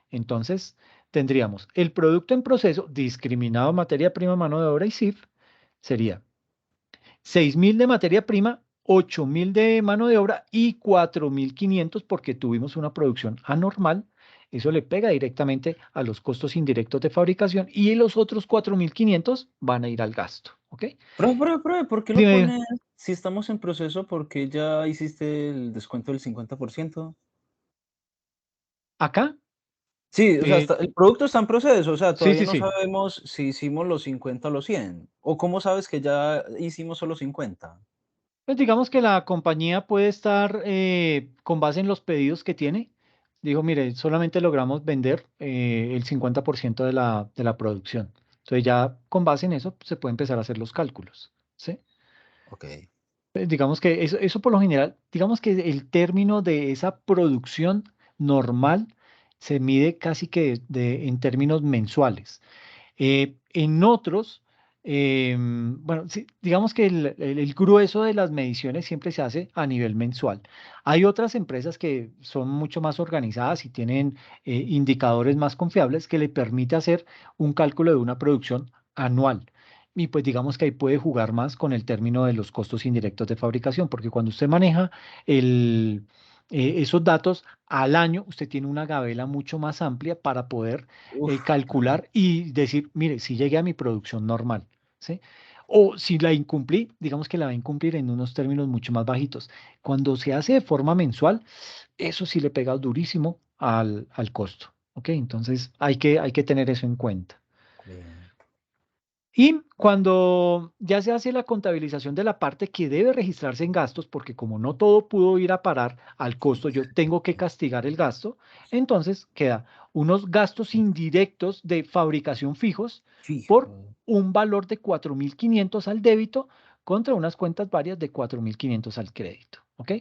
Entonces, tendríamos el producto en proceso discriminado materia prima, mano de obra y CIF, sería 6.000 de materia prima, 8.000 de mano de obra y 4.500 porque tuvimos una producción anormal. Eso le pega directamente a los costos indirectos de fabricación y los otros 4.500 van a ir al gasto. ¿Ok? Profe, ¿por qué lo Dime, pone? Si estamos en proceso, ¿por qué ya hiciste el descuento del 50%? acá. Sí, o sea, eh, el producto está en proceso, o sea, sí, todavía sí, no sí. sabemos si hicimos los 50 o los 100. ¿O cómo sabes que ya hicimos solo 50? Pues digamos que la compañía puede estar con base en los pedidos que tiene. Digo, mire, solamente logramos vender el 50% de la producción. Entonces ya con base en eso se puede empezar a hacer los cálculos. ¿Sí? Ok. Digamos que eso por lo general, digamos que el término de esa producción normal se mide casi que en términos mensuales. En otros, Bueno, sí, digamos que el grueso de las mediciones siempre se hace a nivel mensual. Hay otras empresas que son mucho más organizadas y tienen indicadores más confiables que le permite hacer un cálculo de una producción anual. Y pues digamos que ahí puede jugar más con el término de los costos indirectos de fabricación, porque cuando usted maneja esos datos al año, usted tiene una gabela mucho más amplia para poder Uf, calcular y decir, mire, si llegué a mi producción normal, ¿sí? O si la incumplí, digamos que la va a incumplir en unos términos mucho más bajitos. Cuando se hace de forma mensual, eso sí le pega durísimo al costo, ¿ok? Entonces hay que tener eso en cuenta. bien. Y cuando ya se hace la contabilización de la parte que debe registrarse en gastos, porque como no todo pudo ir a parar al costo, yo tengo que castigar el gasto, entonces queda unos gastos indirectos de fabricación fijos por Fijo. un valor de 4.500 al débito contra unas cuentas varias de 4.500 al crédito. ¿Ok?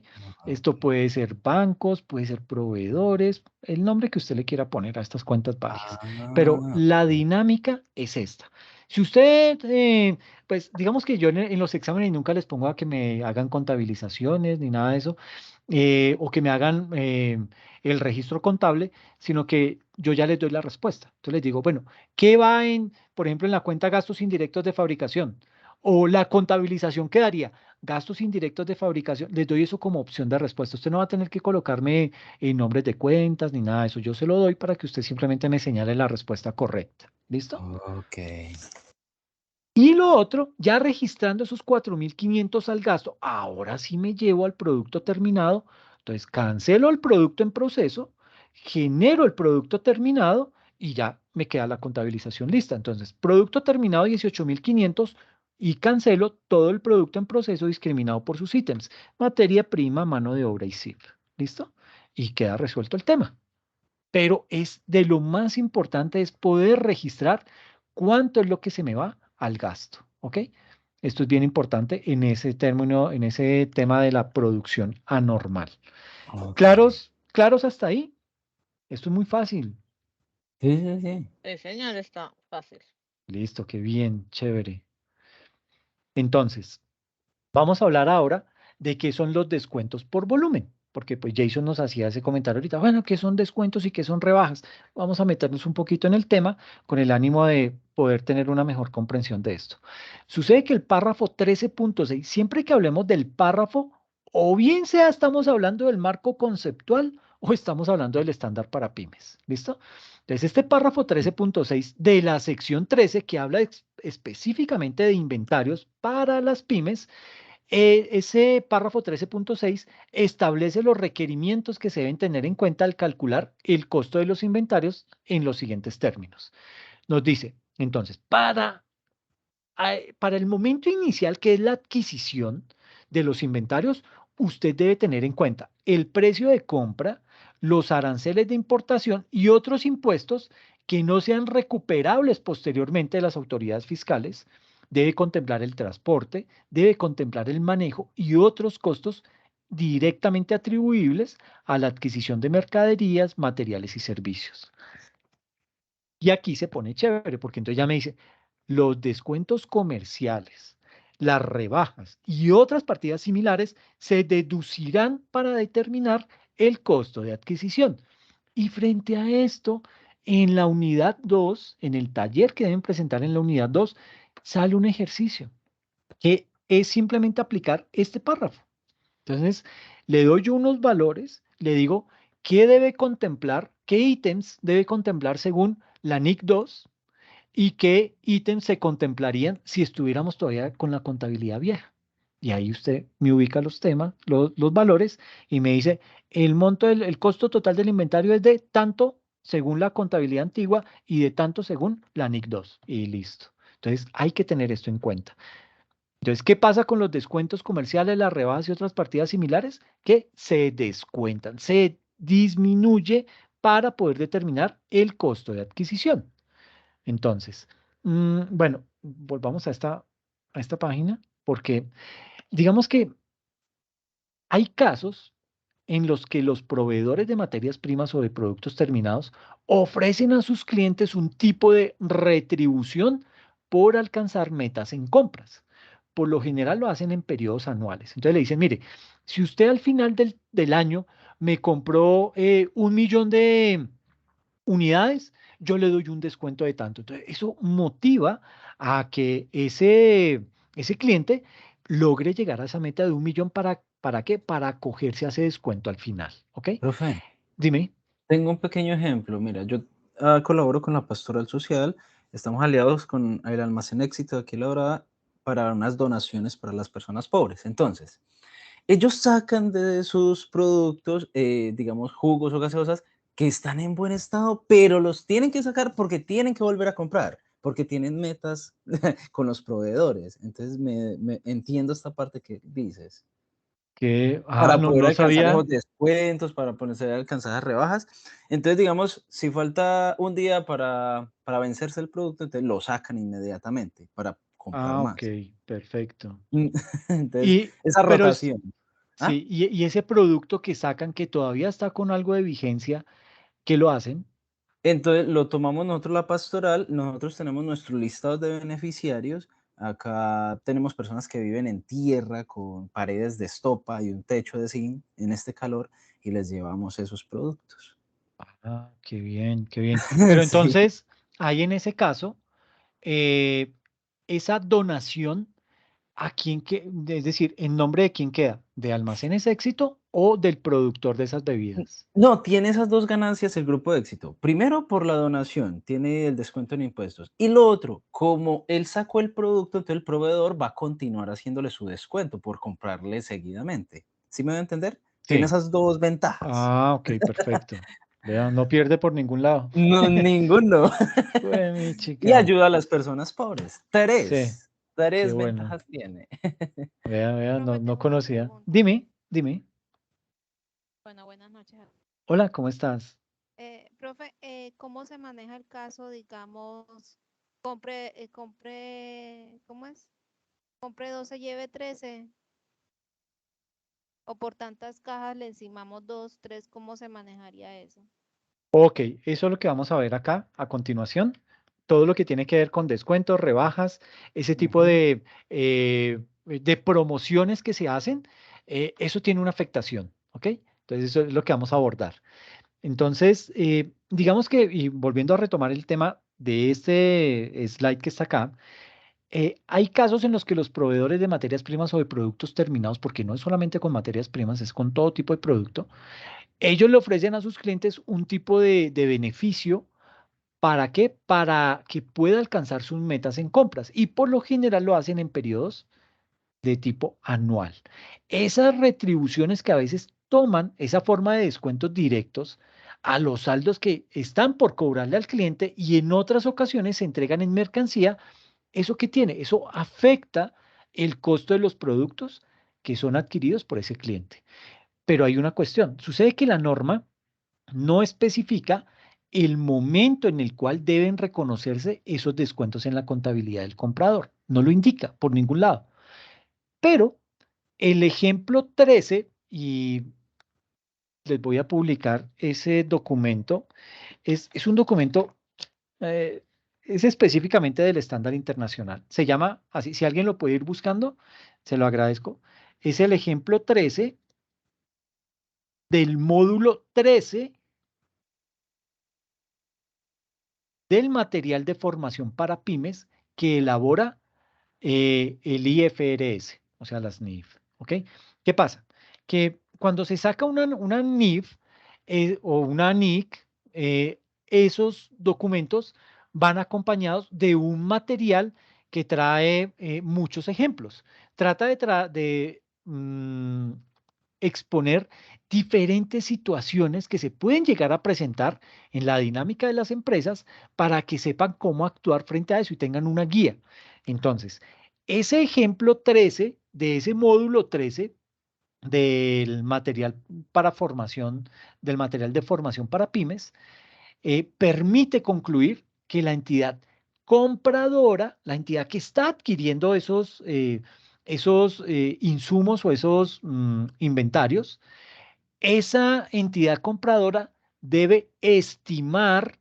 Esto Ok. puede ser bancos, puede ser proveedores, el nombre que usted le quiera poner a estas cuentas varias. Pero Ah, la ok. dinámica es esta. Si usted, pues digamos que yo en los exámenes nunca les pongo a que me hagan contabilizaciones ni nada de eso, o que me hagan el registro contable, sino que yo ya les doy la respuesta. Entonces les digo, bueno, ¿qué va por ejemplo, en la cuenta gastos indirectos de fabricación? O la contabilización quedaría gastos indirectos de fabricación. Les doy eso como opción de respuesta. Usted no va a tener que colocarme nombres de cuentas ni nada de eso. Yo se lo doy para que usted simplemente me señale la respuesta correcta. ¿Listo? Ok. Y lo otro, ya registrando esos 4.500 al gasto, ahora sí me llevo al producto terminado. Entonces cancelo el producto en proceso, genero el producto terminado y ya me queda la contabilización lista. Entonces, producto terminado 18.500 y cancelo todo el producto en proceso discriminado por sus ítems, materia prima, mano de obra y cifra. ¿Listo? Y queda resuelto el tema. Pero es de lo más importante es poder registrar cuánto es lo que se me va al gasto, ¿ok? Esto es bien importante en ese término, en ese tema de la producción anormal. Ok. ¿Claros? ¿Claros hasta ahí? Esto es muy fácil. Sí, sí, sí. Sí, señor, está fácil. Listo, qué bien, chévere. Entonces, vamos a hablar ahora de qué son los descuentos por volumen, porque pues Jason nos hacía ese comentario ahorita, bueno, ¿qué son descuentos y qué son rebajas? Vamos a meternos un poquito en el tema con el ánimo de poder tener una mejor comprensión de esto. Sucede que el párrafo 13.6, siempre que hablemos del párrafo, o bien sea estamos hablando del marco conceptual o estamos hablando del estándar para pymes, ¿listo? Entonces, este párrafo 13.6 de la sección 13 que habla específicamente de inventarios para las pymes, ese párrafo 13.6 establece los requerimientos que se deben tener en cuenta al calcular el costo de los inventarios en los siguientes términos. Nos dice, entonces, para el momento inicial, que es la adquisición de los inventarios, usted debe tener en cuenta el precio de compra, los aranceles de importación y otros impuestos que no sean recuperables posteriormente de las autoridades fiscales. Debe contemplar el transporte, debe contemplar el manejo y otros costos directamente atribuibles a la adquisición de mercaderías, materiales y servicios. Y aquí se pone chévere, porque entonces ya me dice, los descuentos comerciales, las rebajas y otras partidas similares se deducirán para determinar el costo de adquisición. Y frente a esto, en la unidad 2, en el taller que deben presentar en la unidad 2, sale un ejercicio que es simplemente aplicar este párrafo. Entonces, le doy yo unos valores, le digo qué debe contemplar, qué ítems debe contemplar según la NIC 2 y qué ítems se contemplarían si estuviéramos todavía con la contabilidad vieja. Y ahí usted me ubica los temas, los valores y me dice, el monto el costo total del inventario es de tanto según la contabilidad antigua y de tanto según la NIC 2. Y listo. Entonces, hay que tener esto en cuenta. Entonces, ¿qué pasa con los descuentos comerciales, las rebajas y otras partidas similares? Que se descuentan, se disminuye para poder determinar el costo de adquisición. Entonces, bueno, volvamos a esta página, porque digamos que hay casos en los que los proveedores de materias primas o de productos terminados ofrecen a sus clientes un tipo de retribución por alcanzar metas en compras. Por lo general lo hacen en periodos anuales. Entonces le dicen, mire, si usted al final del año me compró 1 millón de unidades, yo le doy un descuento de tanto. Entonces, eso motiva a que ese cliente logre llegar a esa meta de 1 millón ¿para qué? Para acogerse a ese descuento al final, ¿ok? Profe, Dime. tengo un pequeño ejemplo. Mira, yo colaboro con la Pastoral Social, estamos aliados con el Almacén Éxito de aquí en La Dorada para unas donaciones para las personas pobres. Entonces, ellos sacan de sus productos, digamos, jugos o gaseosas que están en buen estado, pero los tienen que sacar porque tienen que volver a comprar, porque tienen metas con los proveedores. Entonces, me entiendo esta parte que dices. Para No, poder no alcanzar sabía. esos descuentos, para poder alcanzar las rebajas. Entonces, digamos, si falta un día para vencerse el producto, entonces lo sacan inmediatamente para comprar Ok, más. perfecto. Entonces, esa Pero rotación. ¿Ah? sí, y ese producto que sacan que todavía está con algo de vigencia, ¿qué lo hacen? Entonces lo tomamos nosotros la pastoral, nosotros tenemos nuestro listado de beneficiarios. Acá tenemos personas que viven en tierra con paredes de estopa y un techo de zinc en este calor y les llevamos esos productos. Qué bien, qué bien. Pero Sí. entonces, ahí en ese caso, eh, esa donación, es decir, ¿en nombre de quién queda? ¿De Almacenes Éxito o del productor de esas bebidas? No, tiene esas dos ganancias el grupo de éxito. Primero, por la donación, tiene el descuento en impuestos. Y lo otro, como él sacó el producto, entonces el proveedor va a continuar haciéndole su descuento por comprarle seguidamente. ¿Sí me va a entender? Tiene Sí. esas dos ventajas. Ok, perfecto. Vean, no pierde por ningún lado. No, ninguno. Mi Y chica. ayuda a las personas pobres. Sí, qué Tres bueno. ventajas tiene. Vea, no, Profe, no tengo una conocía. pregunta. Dime, dime. Bueno, buenas noches. Hola, ¿cómo estás? Profe, ¿cómo se maneja el caso, digamos, ¿cómo es? Compre 12, lleve 13, o por tantas cajas le encimamos 2, 3, ¿cómo se manejaría eso? Ok, eso es lo que vamos a ver acá a continuación. Todo lo que tiene que ver con descuentos, rebajas, ese tipo Ujú. de promociones que se hacen, eso tiene una afectación, ¿ok? Entonces eso es lo que vamos a abordar. Entonces, digamos que, y volviendo a retomar el tema de este slide que está acá, hay casos en los que los proveedores de materias primas o de productos terminados, porque no es solamente con materias primas, es con todo tipo de producto, ellos le ofrecen a sus clientes un tipo de beneficio. ¿Para qué? Para que pueda alcanzar sus metas en compras. Y por lo general lo hacen en periodos de tipo anual. Esas retribuciones que a veces toman esa forma de descuentos directos a los saldos que están por cobrarle al cliente y en otras ocasiones se entregan en mercancía, ¿eso qué tiene? Eso afecta el costo de los productos que son adquiridos por ese cliente. Pero hay una cuestión. Sucede que la norma no especifica el momento en el cual deben reconocerse esos descuentos en la contabilidad del comprador. No lo indica por ningún lado. Pero el ejemplo 13, y les voy a publicar ese documento, es un documento, eh, es específicamente del estándar internacional. Se llama así, si alguien lo puede ir buscando, se lo agradezco. Es el ejemplo 13 del módulo 13 del material de formación para pymes que elabora el IFRS, o sea, las NIF. ¿Ok? ¿Qué pasa? Que cuando se saca una NIF o una NIC, esos documentos van acompañados de un material que trae muchos ejemplos. Trata de exponer diferentes situaciones que se pueden llegar a presentar en la dinámica de las empresas para que sepan cómo actuar frente a eso y tengan una guía. Entonces, ese ejemplo 13 de ese módulo 13 del material para formación, del material de formación para pymes, permite concluir que la entidad compradora, la entidad que está adquiriendo esos insumos o esos inventarios, esa entidad compradora debe estimar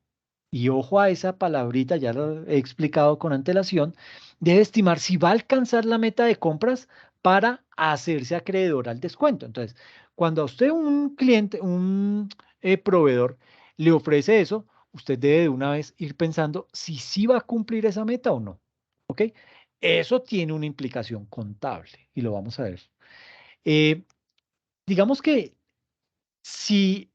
y ojo a esa palabrita, ya lo he explicado con antelación, debe estimar si va a alcanzar la meta de compras para hacerse acreedor al descuento. Entonces, cuando a usted un cliente, un proveedor le ofrece eso, usted debe de una vez ir pensando si sí va a cumplir esa meta o no. ¿Ok? Eso tiene una implicación contable y lo vamos a ver. Eh, digamos que si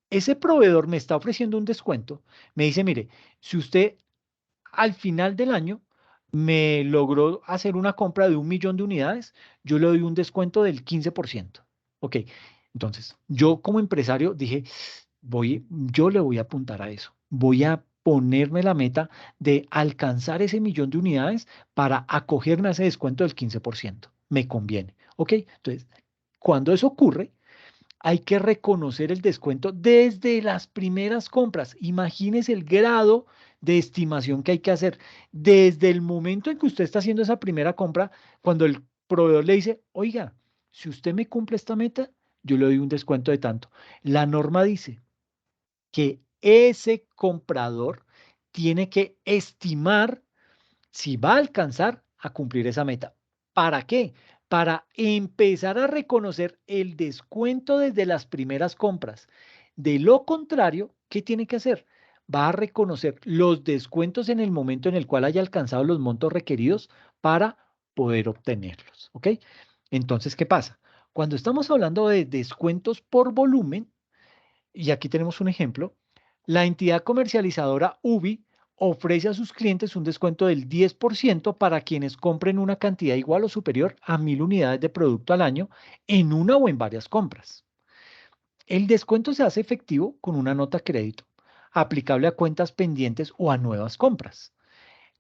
ese proveedor me está ofreciendo un descuento, me dice, mire, si usted al final del año me logró hacer una compra de 1 millón de unidades, yo le doy un descuento del 15%. Ok, entonces yo como empresario dije, yo le voy a apuntar a eso. Voy a ponerme la meta de alcanzar ese 1 millón de unidades para acogerme a ese descuento del 15%. Me conviene. Ok, entonces, cuando eso ocurre, hay que reconocer el descuento desde las primeras compras. Imagínese el grado de estimación que hay que hacer. Desde el momento en que usted está haciendo esa primera compra, cuando el proveedor le dice, oiga, si usted me cumple esta meta, yo le doy un descuento de tanto. La norma dice que ese comprador tiene que estimar si va a alcanzar a cumplir esa meta. ¿Para qué? Para empezar a reconocer el descuento desde las primeras compras. De lo contrario, ¿qué tiene que hacer? Va a reconocer los descuentos en el momento en el cual haya alcanzado los montos requeridos para poder obtenerlos. ¿Ok? Entonces, ¿qué pasa? Cuando estamos hablando de descuentos por volumen, y aquí tenemos un ejemplo, la entidad comercializadora UBI ofrece a sus clientes un descuento del 10% para quienes compren una cantidad igual o superior a 1.000 unidades de producto al año en una o en varias compras. El descuento se hace efectivo con una nota crédito, aplicable a cuentas pendientes o a nuevas compras.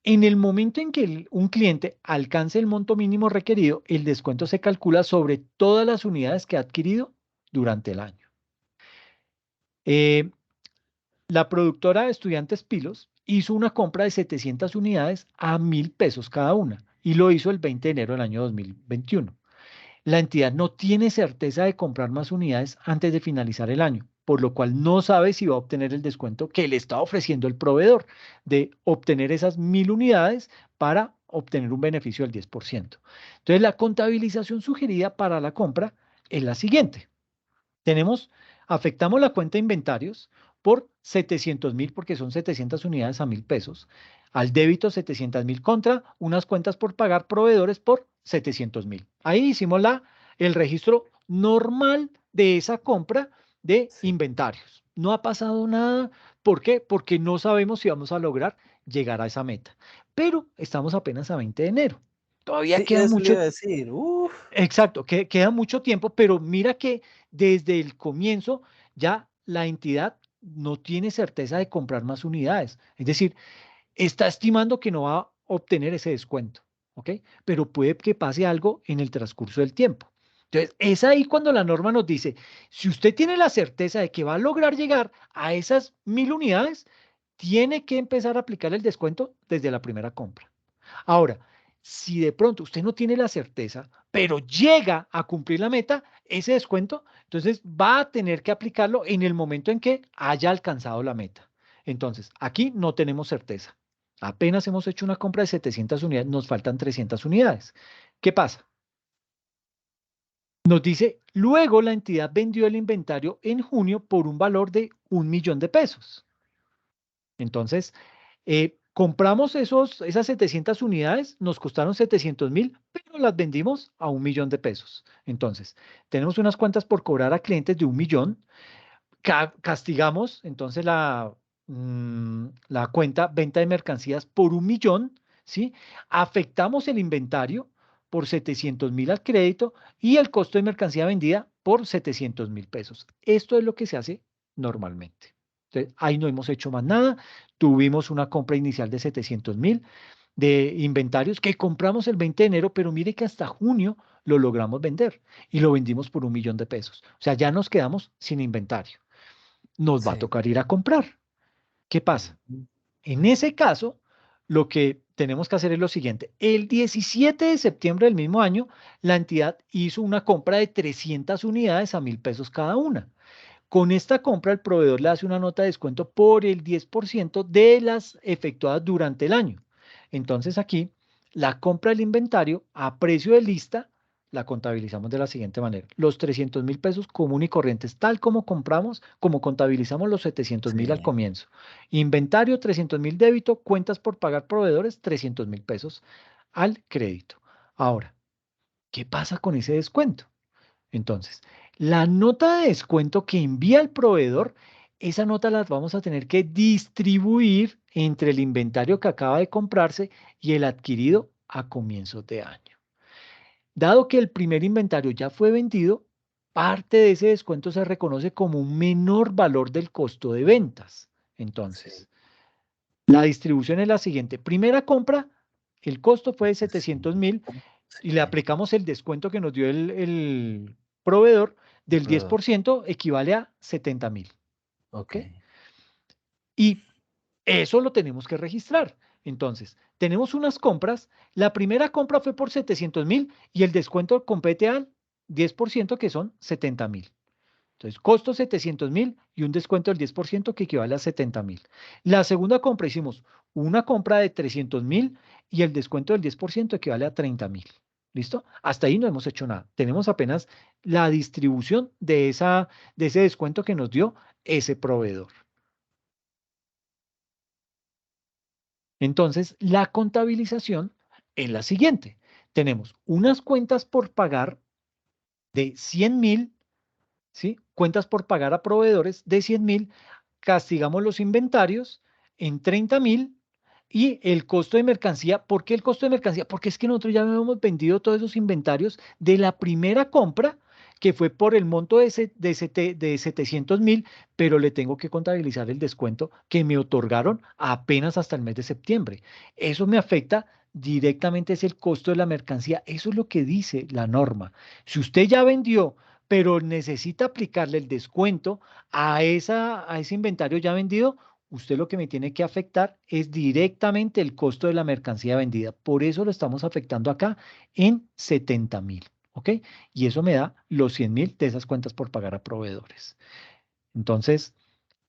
En el momento en que un cliente alcance el monto mínimo requerido, el descuento se calcula sobre todas las unidades que ha adquirido durante el año. La productora de Estudiantes Pilos hizo una compra de 700 unidades a 1.000 pesos cada una y lo hizo el 20 de enero del año 2021. La entidad no tiene certeza de comprar más unidades antes de finalizar el año, por lo cual no sabe si va a obtener el descuento que le está ofreciendo el proveedor de obtener esas 1.000 unidades para obtener un beneficio del 10%. Entonces, la contabilización sugerida para la compra es la siguiente. Afectamos la cuenta de inventarios por 700.000 porque son 700 unidades a 1.000 pesos. Al débito 700.000 contra unas cuentas por pagar proveedores por 700.000. Ahí hicimos el registro normal de esa compra de inventarios. No ha pasado nada. ¿Por qué? Porque no sabemos si vamos a lograr llegar a esa meta. Pero estamos apenas a 20 de enero. Todavía queda eso le mucho. iba a decir. Uf. Exacto, queda mucho tiempo, pero mira que desde el comienzo ya la entidad no tiene certeza de comprar más unidades. Es decir, está estimando que no va a obtener ese descuento, ¿ok? Pero puede que pase algo en el transcurso del tiempo. Entonces, es ahí cuando la norma nos dice, si usted tiene la certeza de que va a lograr llegar a esas 1.000 unidades, tiene que empezar a aplicar el descuento desde la primera compra. Ahora, si de pronto usted no tiene la certeza, pero llega a cumplir la meta, ese descuento, entonces va a tener que aplicarlo en el momento en que haya alcanzado la meta. Entonces, aquí no tenemos certeza. Apenas hemos hecho una compra de 700 unidades, nos faltan 300 unidades. ¿Qué pasa? Nos dice, luego la entidad vendió el inventario en junio por un valor de 1 millón de pesos. Entonces, compramos esas 700 unidades, nos costaron 700.000, pero las vendimos a 1 millón de pesos. Entonces, tenemos unas cuentas por cobrar a clientes de 1 millón. Castigamos entonces la cuenta venta de mercancías por 1 millón, ¿sí? Afectamos el inventario por 700.000 al crédito y el costo de mercancía vendida por 700.000 pesos. Esto es lo que se hace normalmente. Entonces, ahí no hemos hecho más nada. Tuvimos una compra inicial de 700.000 de inventarios que compramos el 20 de enero, pero mire que hasta junio lo logramos vender y lo vendimos por 1 millón de pesos. O sea, ya nos quedamos sin inventario. Nos va a tocar ir a comprar. ¿Qué pasa? En ese caso, lo que tenemos que hacer es lo siguiente. El 17 de septiembre del mismo año, la entidad hizo una compra de 300 unidades a 1.000 pesos cada una. Con esta compra, el proveedor le hace una nota de descuento por el 10% de las efectuadas durante el año. Entonces aquí, la compra del inventario a precio de lista la contabilizamos de la siguiente manera. Los 300.000 pesos común y corrientes, tal como compramos, como contabilizamos los 700.000 al Sí. comienzo. Inventario, 300.000 débito, cuentas por pagar proveedores, 300.000 pesos al crédito. Ahora, ¿qué pasa con ese descuento? Entonces, la nota de descuento que envía el proveedor, esa nota la vamos a tener que distribuir entre el inventario que acaba de comprarse y el adquirido a comienzos de año. Dado que el primer inventario ya fue vendido, parte de ese descuento se reconoce como un menor valor del costo de ventas. Entonces, la distribución es la siguiente. Primera compra, el costo fue de 700.000 y le aplicamos el descuento que nos dio el proveedor del 10%, equivale a 70.000. Ok. Y eso lo tenemos que registrar. Entonces, tenemos unas compras. La primera compra fue por 700.000 y el descuento compete al 10%, que son 70.000. Entonces, costo 700.000 y un descuento del 10% que equivale a 70.000. La segunda compra hicimos una compra de 300.000 y el descuento del 10% equivale a 30.000. ¿Listo? Hasta ahí no hemos hecho nada. Tenemos apenas la distribución de ese descuento que nos dio ese proveedor. Entonces, la contabilización es la siguiente. Tenemos unas cuentas por pagar de 100.000, ¿sí? Cuentas por pagar a proveedores de 100.000, castigamos los inventarios en 30.000 y el costo de mercancía. ¿Por qué el costo de mercancía? Porque es que nosotros ya hemos vendido todos esos inventarios de la primera compra, que fue por el monto de 700.000, pero le tengo que contabilizar el descuento que me otorgaron apenas hasta el mes de septiembre. Eso me afecta directamente, es el costo de la mercancía. Eso es lo que dice la norma. Si usted ya vendió, pero necesita aplicarle el descuento a ese inventario ya vendido, usted lo que me tiene que afectar es directamente el costo de la mercancía vendida. Por eso lo estamos afectando acá en 70.000, ¿ok? Y eso me da los 100.000 de esas cuentas por pagar a proveedores. Entonces,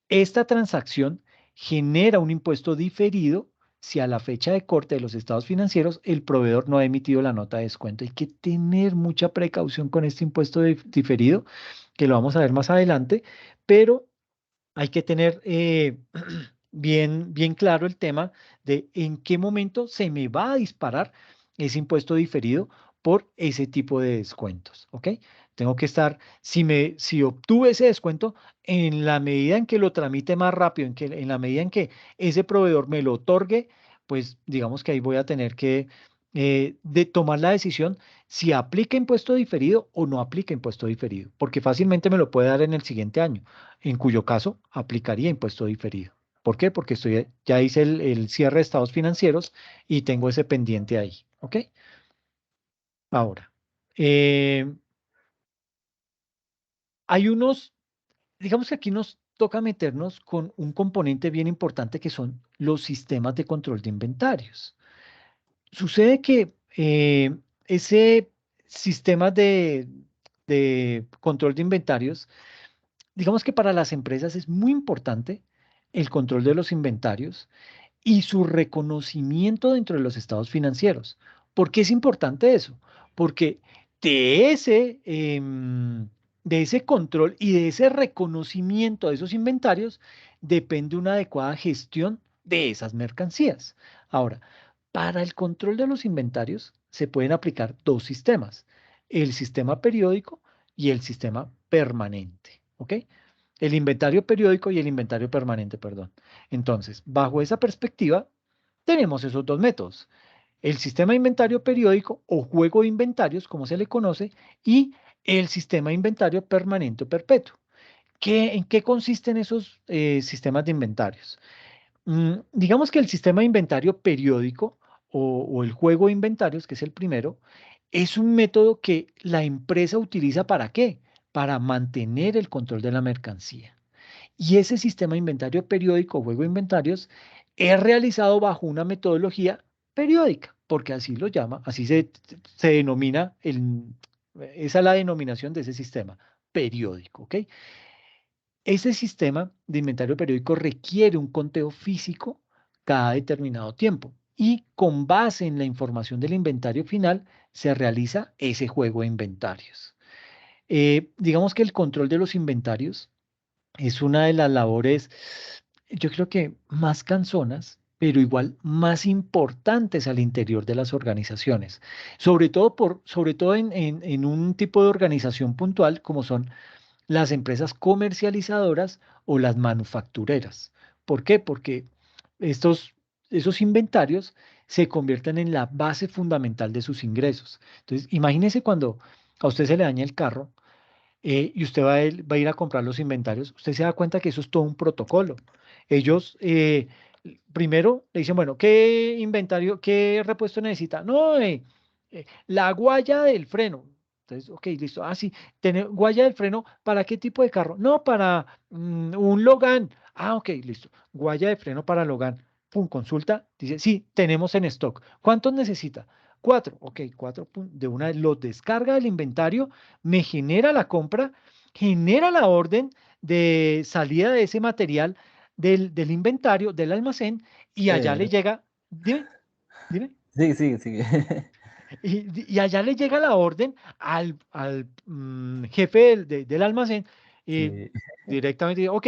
esta transacción genera un impuesto diferido si a la fecha de corte de los estados financieros el proveedor no ha emitido la nota de descuento. Hay que tener mucha precaución con este impuesto diferido, que lo vamos a ver más adelante, pero hay que tener bien claro el tema de en qué momento se me va a disparar ese impuesto diferido por ese tipo de descuentos, ¿ok? Tengo que estar, si obtuve ese descuento, en la medida en que lo tramite más rápido, en la medida en que ese proveedor me lo otorgue, pues digamos que ahí voy a tener que de tomar la decisión si aplica impuesto diferido o no aplica impuesto diferido, porque fácilmente me lo puede dar en el siguiente año, en cuyo caso aplicaría impuesto diferido. ¿Por qué? Porque ya hice el cierre de estados financieros y tengo ese pendiente ahí, ¿ok? Ahora, eh, digamos que aquí nos toca meternos con un componente bien importante que son los sistemas de control de inventarios. Sucede que ese sistema de control de inventarios, digamos que para las empresas es muy importante el control de los inventarios y su reconocimiento dentro de los estados financieros. ¿Por qué es importante eso? Porque de de ese control y de ese reconocimiento de esos inventarios depende una adecuada gestión de esas mercancías. Ahora, para el control de los inventarios se pueden aplicar dos sistemas, el sistema periódico y el sistema permanente, ¿ok? El inventario periódico y el inventario permanente, perdón. Entonces, bajo esa perspectiva, tenemos esos dos métodos. El sistema de inventario periódico o juego de inventarios, como se le conoce, y el sistema de inventario permanente o perpetuo. ¿En qué consisten esos sistemas de inventarios? Digamos que el sistema de inventario periódico o el juego de inventarios, que es el primero, es un método que la empresa utiliza ¿para qué? Para mantener el control de la mercancía. Y ese sistema de inventario periódico o juego de inventarios es realizado bajo una metodología periódica, porque así lo llama, así se denomina, esa es la denominación de ese sistema periódico, ¿ok? Ese sistema de inventario periódico requiere un conteo físico cada determinado tiempo y con base en la información del inventario final se realiza ese juego de inventarios. Digamos que el control de los inventarios es una de las labores, yo creo que más cansonas, pero igual más importantes al interior de las organizaciones, sobre todo en un tipo de organización puntual como son las empresas comercializadoras o las manufactureras. ¿Por qué? Porque estos, esos inventarios se convierten en la base fundamental de sus ingresos. Entonces, imagínese cuando a usted se le daña el carro y usted va a ir a comprar los inventarios, usted se da cuenta que eso es todo un protocolo. Ellos primero le dicen, bueno, ¿qué inventario, qué repuesto necesita? No, la guaya del freno. Entonces, ok, listo. Ah, sí, guaya del freno, ¿para qué tipo de carro? No, para un Logan. Ah, ok, listo. Guaya de freno para Logan. Pum, consulta. Dice, sí, tenemos en stock. ¿Cuántos necesita? 4. Ok, 4. Pum, de una vez los descarga del inventario, me genera la compra, genera la orden de salida de ese material del inventario, del almacén, y allá le Pero, llega, dime, dime. sí, sí, sí. Y allá le llega la orden al jefe del almacén Sí, directamente, ok,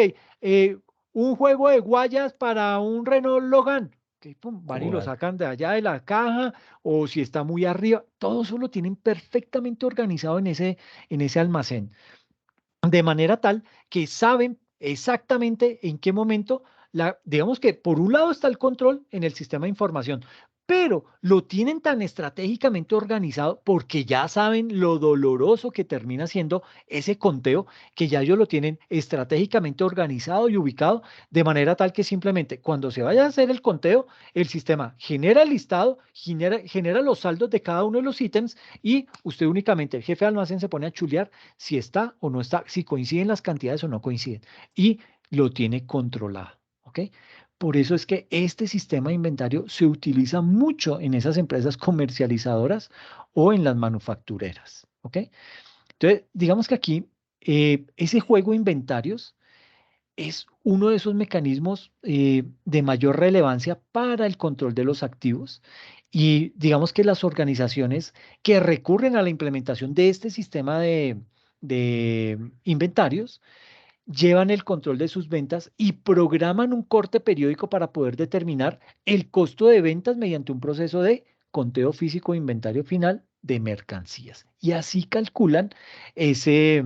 un juego de guayas para un Renault Logan. Ok, pum, van y lo what? sacan de allá de la caja, o si está muy arriba, todo eso lo tienen perfectamente organizado en ese almacén, de manera tal que saben exactamente en qué momento, digamos que por un lado está el control en el sistema de información, pero lo tienen tan estratégicamente organizado porque ya saben lo doloroso que termina siendo ese conteo, que ya ellos lo tienen estratégicamente organizado y ubicado, de manera tal que simplemente cuando se vaya a hacer el conteo, el sistema genera el listado, genera los saldos de cada uno de los ítems y usted únicamente, el jefe de almacén, se pone a chulear si está o no está, si coinciden las cantidades o no coinciden, y lo tiene controlado, ¿ok? Por eso es que este sistema de inventario se utiliza mucho en esas empresas comercializadoras o en las manufactureras, ¿ok? Entonces, digamos que aquí ese juego de inventarios es uno de esos mecanismos de mayor relevancia para el control de los activos y digamos que las organizaciones que recurren a la implementación de este sistema de inventarios llevan el control de sus ventas y programan un corte periódico para poder determinar el costo de ventas mediante un proceso de conteo físico de inventario final de mercancías. Y así calculan ese,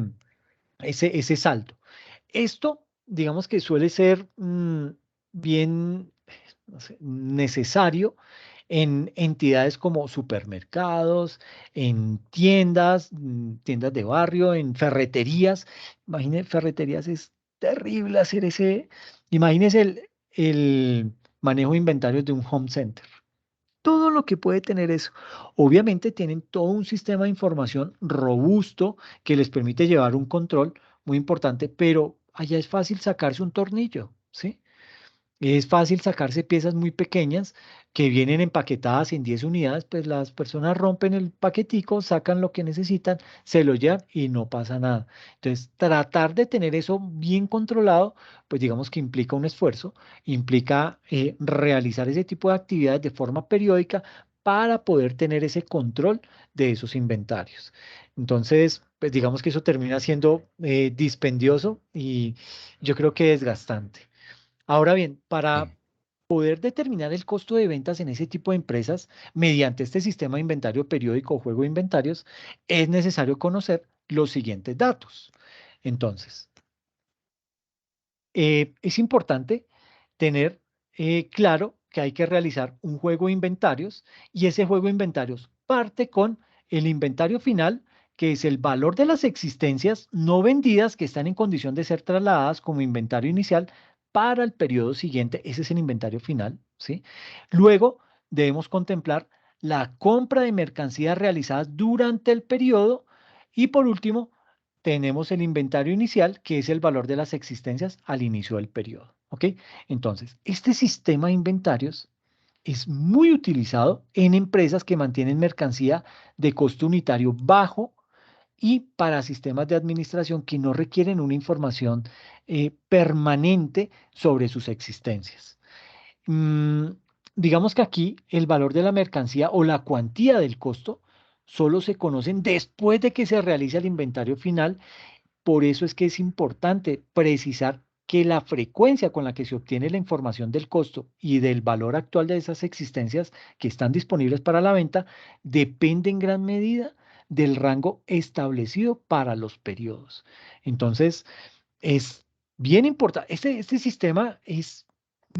ese saldo. Esto, digamos que suele ser bien no sé, necesario en entidades como supermercados, en tiendas, tiendas de barrio, en ferreterías. Imagine, ferreterías es terrible hacer ese. Imagínese el manejo de inventarios de un home center. Todo lo que puede tener eso. Obviamente tienen todo un sistema de información robusto que les permite llevar un control muy importante, pero allá es fácil sacarse un tornillo, ¿sí? Es fácil sacarse piezas muy pequeñas que vienen empaquetadas en 10 unidades, pues las personas rompen el paquetico, sacan lo que necesitan, se lo llevan y no pasa nada. Entonces, tratar de tener eso bien controlado, pues digamos que implica un esfuerzo, implica realizar ese tipo de actividades de forma periódica para poder tener ese control de esos inventarios. Entonces, pues digamos que eso termina siendo dispendioso y yo creo que desgastante. Ahora bien, para Sí. poder determinar el costo de ventas en ese tipo de empresas mediante este sistema de inventario periódico o juego de inventarios, es necesario conocer los siguientes datos. Entonces, es importante tener claro que hay que realizar un juego de inventarios y ese juego de inventarios parte con el inventario final, que es el valor de las existencias no vendidas que están en condición de ser trasladadas como inventario inicial para el periodo siguiente. Ese es el inventario final, ¿sí? Luego debemos contemplar la compra de mercancías realizadas durante el periodo y por último tenemos el inventario inicial, que es el valor de las existencias al inicio del periodo. ¿Ok? Entonces, este sistema de inventarios es muy utilizado en empresas que mantienen mercancía de costo unitario bajo y para sistemas de administración que no requieren una información permanente sobre sus existencias. Mm, digamos que aquí el valor de la mercancía o la cuantía del costo solo se conocen después de que se realiza el inventario final. Por eso es que es importante precisar que la frecuencia con la que se obtiene la información del costo y del valor actual de esas existencias que están disponibles para la venta depende en gran medida del rango establecido para los periodos. Entonces, es bien importante. Este sistema es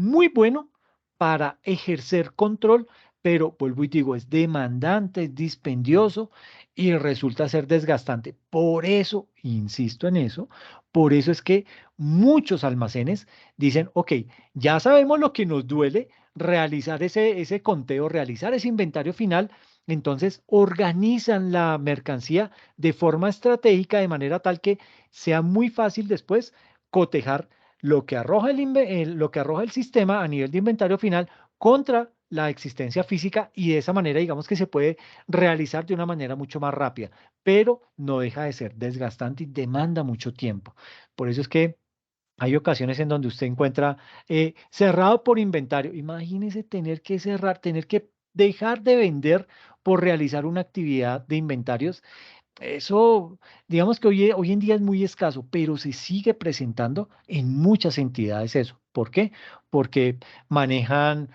muy bueno para ejercer control, pero vuelvo y digo, es demandante, es dispendioso y resulta ser desgastante. Por eso, insisto en eso, por eso es que muchos almacenes dicen, ok, ya sabemos lo que nos duele, realizar ese conteo, realizar ese inventario final. Entonces organizan la mercancía de forma estratégica de manera tal que sea muy fácil después cotejar lo que arroja lo que arroja el sistema a nivel de inventario final contra la existencia física y de esa manera digamos que se puede realizar de una manera mucho más rápida, pero no deja de ser desgastante y demanda mucho tiempo. Por eso es que hay ocasiones en donde usted encuentra cerrado por inventario. Imagínese tener que cerrar, tener que dejar de vender por realizar una actividad de inventarios. Eso, digamos que hoy en día es muy escaso, pero se sigue presentando en muchas entidades eso. ¿Por qué? Porque manejan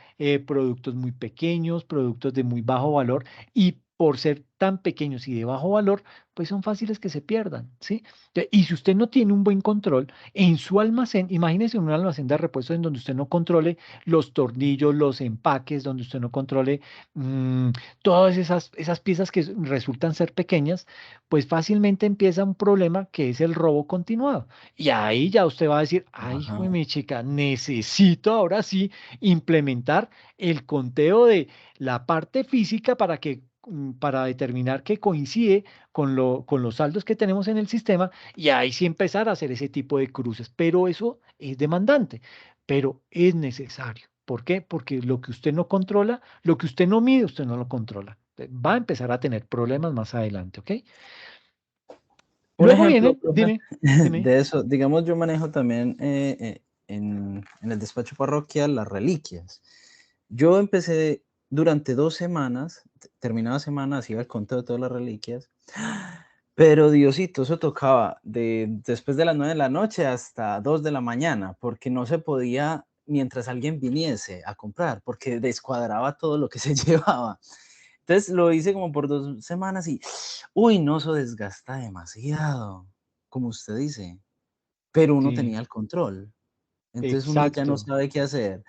productos muy pequeños, productos de muy bajo valor y por ser tan pequeños y de bajo valor, pues son fáciles que se pierdan, ¿sí? Y si usted no tiene un buen control en su almacén, imagínese un almacén de repuestos en donde usted no controle los tornillos, los empaques, donde usted no controle mm, todas esas piezas que resultan ser pequeñas, pues fácilmente empieza un problema que es el robo continuado. Y ahí ya usted va a decir, ay, hijo de Ajá. mi chica, necesito ahora sí implementar el conteo de la parte física para determinar que coincide con los saldos que tenemos en el sistema y ahí sí empezar a hacer ese tipo de cruces. Pero eso es demandante, pero es necesario. ¿Por qué? Porque lo que usted no controla, lo que usted no mide, usted no lo controla. Va a empezar a tener problemas más adelante, ¿ok? Un Luego ejemplo, viene, profe, dime, dime. de eso, digamos, yo manejo también en el despacho parroquial las reliquias. Yo empecé durante 2 semanas, terminaba semana, hacía el conteo de todas las reliquias, pero Diosito, eso tocaba después de las 9 de la noche hasta 2 de la mañana, porque no se podía mientras alguien viniese a comprar, porque descuadraba todo lo que se llevaba. Entonces lo hice como por 2 semanas y, uy, no, eso desgasta demasiado, como usted dice, pero uno Sí, tenía el control. Entonces uno ya no exacto. sabe qué hacer.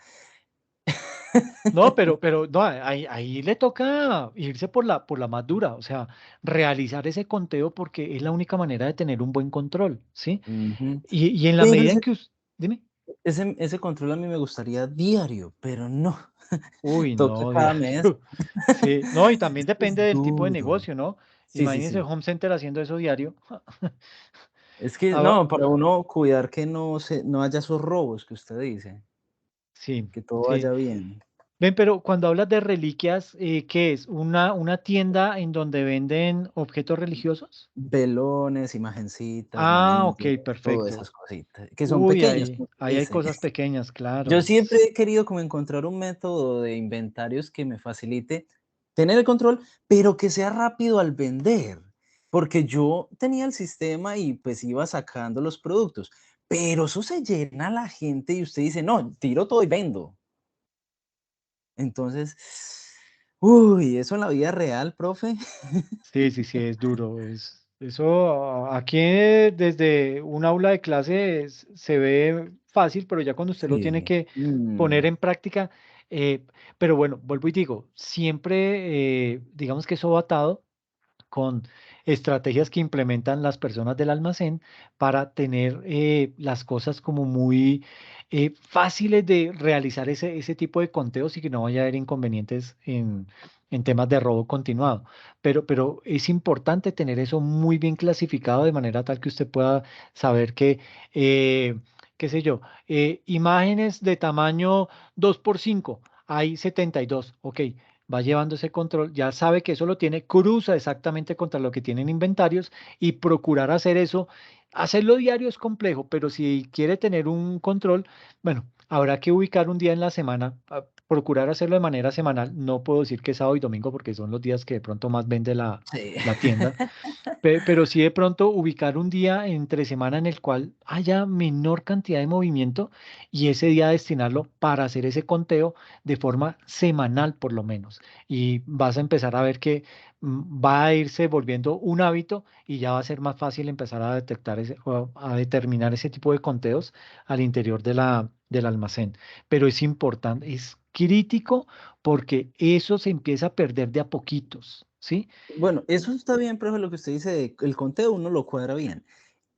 No, pero no, ahí le toca irse por la más dura, o sea, realizar ese conteo porque es la única manera de tener un buen control, ¿sí? Ujú. Y en la Pero medida en que usted, dime. ese control a mí me gustaría diario, pero no, Uy, toca no, cada mes. diario. Sí, no, y también Es que depende es del tipo de duro. negocio, ¿no? Sí, sí, Imagínese sí. Home Center haciendo eso diario. Es que Ah, no, para uno cuidar que no haya esos robos que usted dice, sí, que todo sí. vaya bien. Ven, pero cuando hablas de reliquias, ¿qué es? ¿Una tienda en donde venden objetos religiosos? Velones, imagencitas, Ah, ok, manillas, todas perfecto. esas cositas, que son Uy, pequeños, ahí, como usted ahí hay dice. cosas pequeñas, Yo claro. siempre he querido como encontrar un método de inventarios que me facilite tener el control, pero que sea rápido al vender, porque yo tenía el sistema y pues iba sacando los productos, pero eso se llena la gente y usted dice, no, tiro todo y vendo. Entonces, uy, eso en la vida real, profe. Sí, sí, sí, es duro. Eso aquí desde un aula de clase se ve fácil, pero ya cuando usted lo tiene Sí. que poner en práctica, eh, pero bueno, vuelvo y digo, siempre digamos que eso va atado con estrategias que implementan las personas del almacén para tener las cosas como muy fáciles de realizar ese tipo de conteos y que no vaya a haber inconvenientes en temas de robo continuado. Pero es importante tener eso muy bien clasificado de manera tal que usted pueda saber que, qué sé yo, imágenes de tamaño 2 por 5 hay 72, ok. va llevando ese control, ya sabe que eso lo tiene, cruza exactamente contra lo que tienen inventarios y procurar hacer eso. Hacerlo diario es complejo, pero si quiere tener un control, bueno, habrá que ubicar un día en la semana, procurar hacerlo de manera semanal. No puedo decir que sábado y domingo porque son los días que de pronto más vende Sí. la tienda, pero sí de pronto ubicar un día entre semana en el cual haya menor cantidad de movimiento y ese día destinarlo para hacer ese conteo de forma semanal por lo menos. Y vas a empezar a ver que va a irse volviendo un hábito y ya va a ser más fácil empezar a detectar o a determinar ese tipo de conteos al interior del almacén. Pero es importante, es crítico porque eso se empieza a perder de a poquitos, ¿sí? Bueno, eso está bien, profe, lo que usted dice, el conteo uno lo cuadra bien.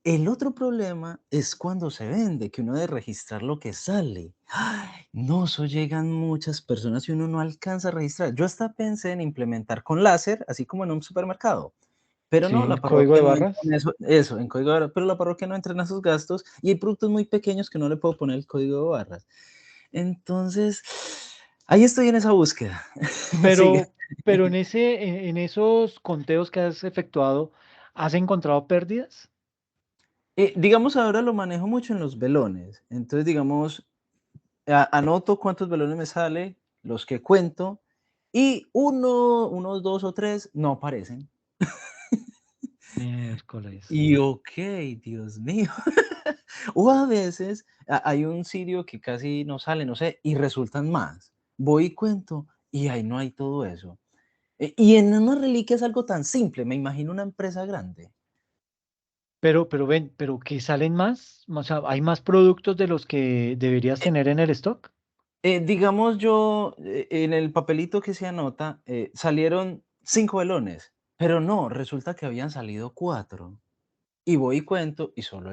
El otro problema es cuando se vende, que uno debe registrar lo que sale. ¡Ay! No, eso llegan muchas personas y uno no alcanza a registrar. Yo hasta pensé en implementar con láser, así como en un supermercado. Pero no, Sí, la código de parroquia no entra barras. en eso, en código de barras, pero la parroquia no entra en esos gastos y hay productos muy pequeños que no le puedo poner el código de barras. Entonces, ahí estoy en esa búsqueda. Sigue. Pero en esos conteos que has efectuado, ¿has encontrado pérdidas? Digamos, ahora lo manejo mucho en los velones. Entonces, digamos, anoto cuántos velones me sale, los que cuento, y unos dos o tres no aparecen. Miércoles. Y ok, Dios mío. O a veces hay un sitio que casi no sale, no sé, y resultan más. Voy y cuento, y ahí no hay todo eso. Y en una reliquia es algo tan simple, me imagino una empresa grande. Pero ven, ¿pero que salen más? O sea, ¿hay más productos de los que deberías tener en el stock? Digamos yo, en el papelito que se anota, salieron 5 velones, pero no, resulta que habían salido 4. Y voy y cuento y solo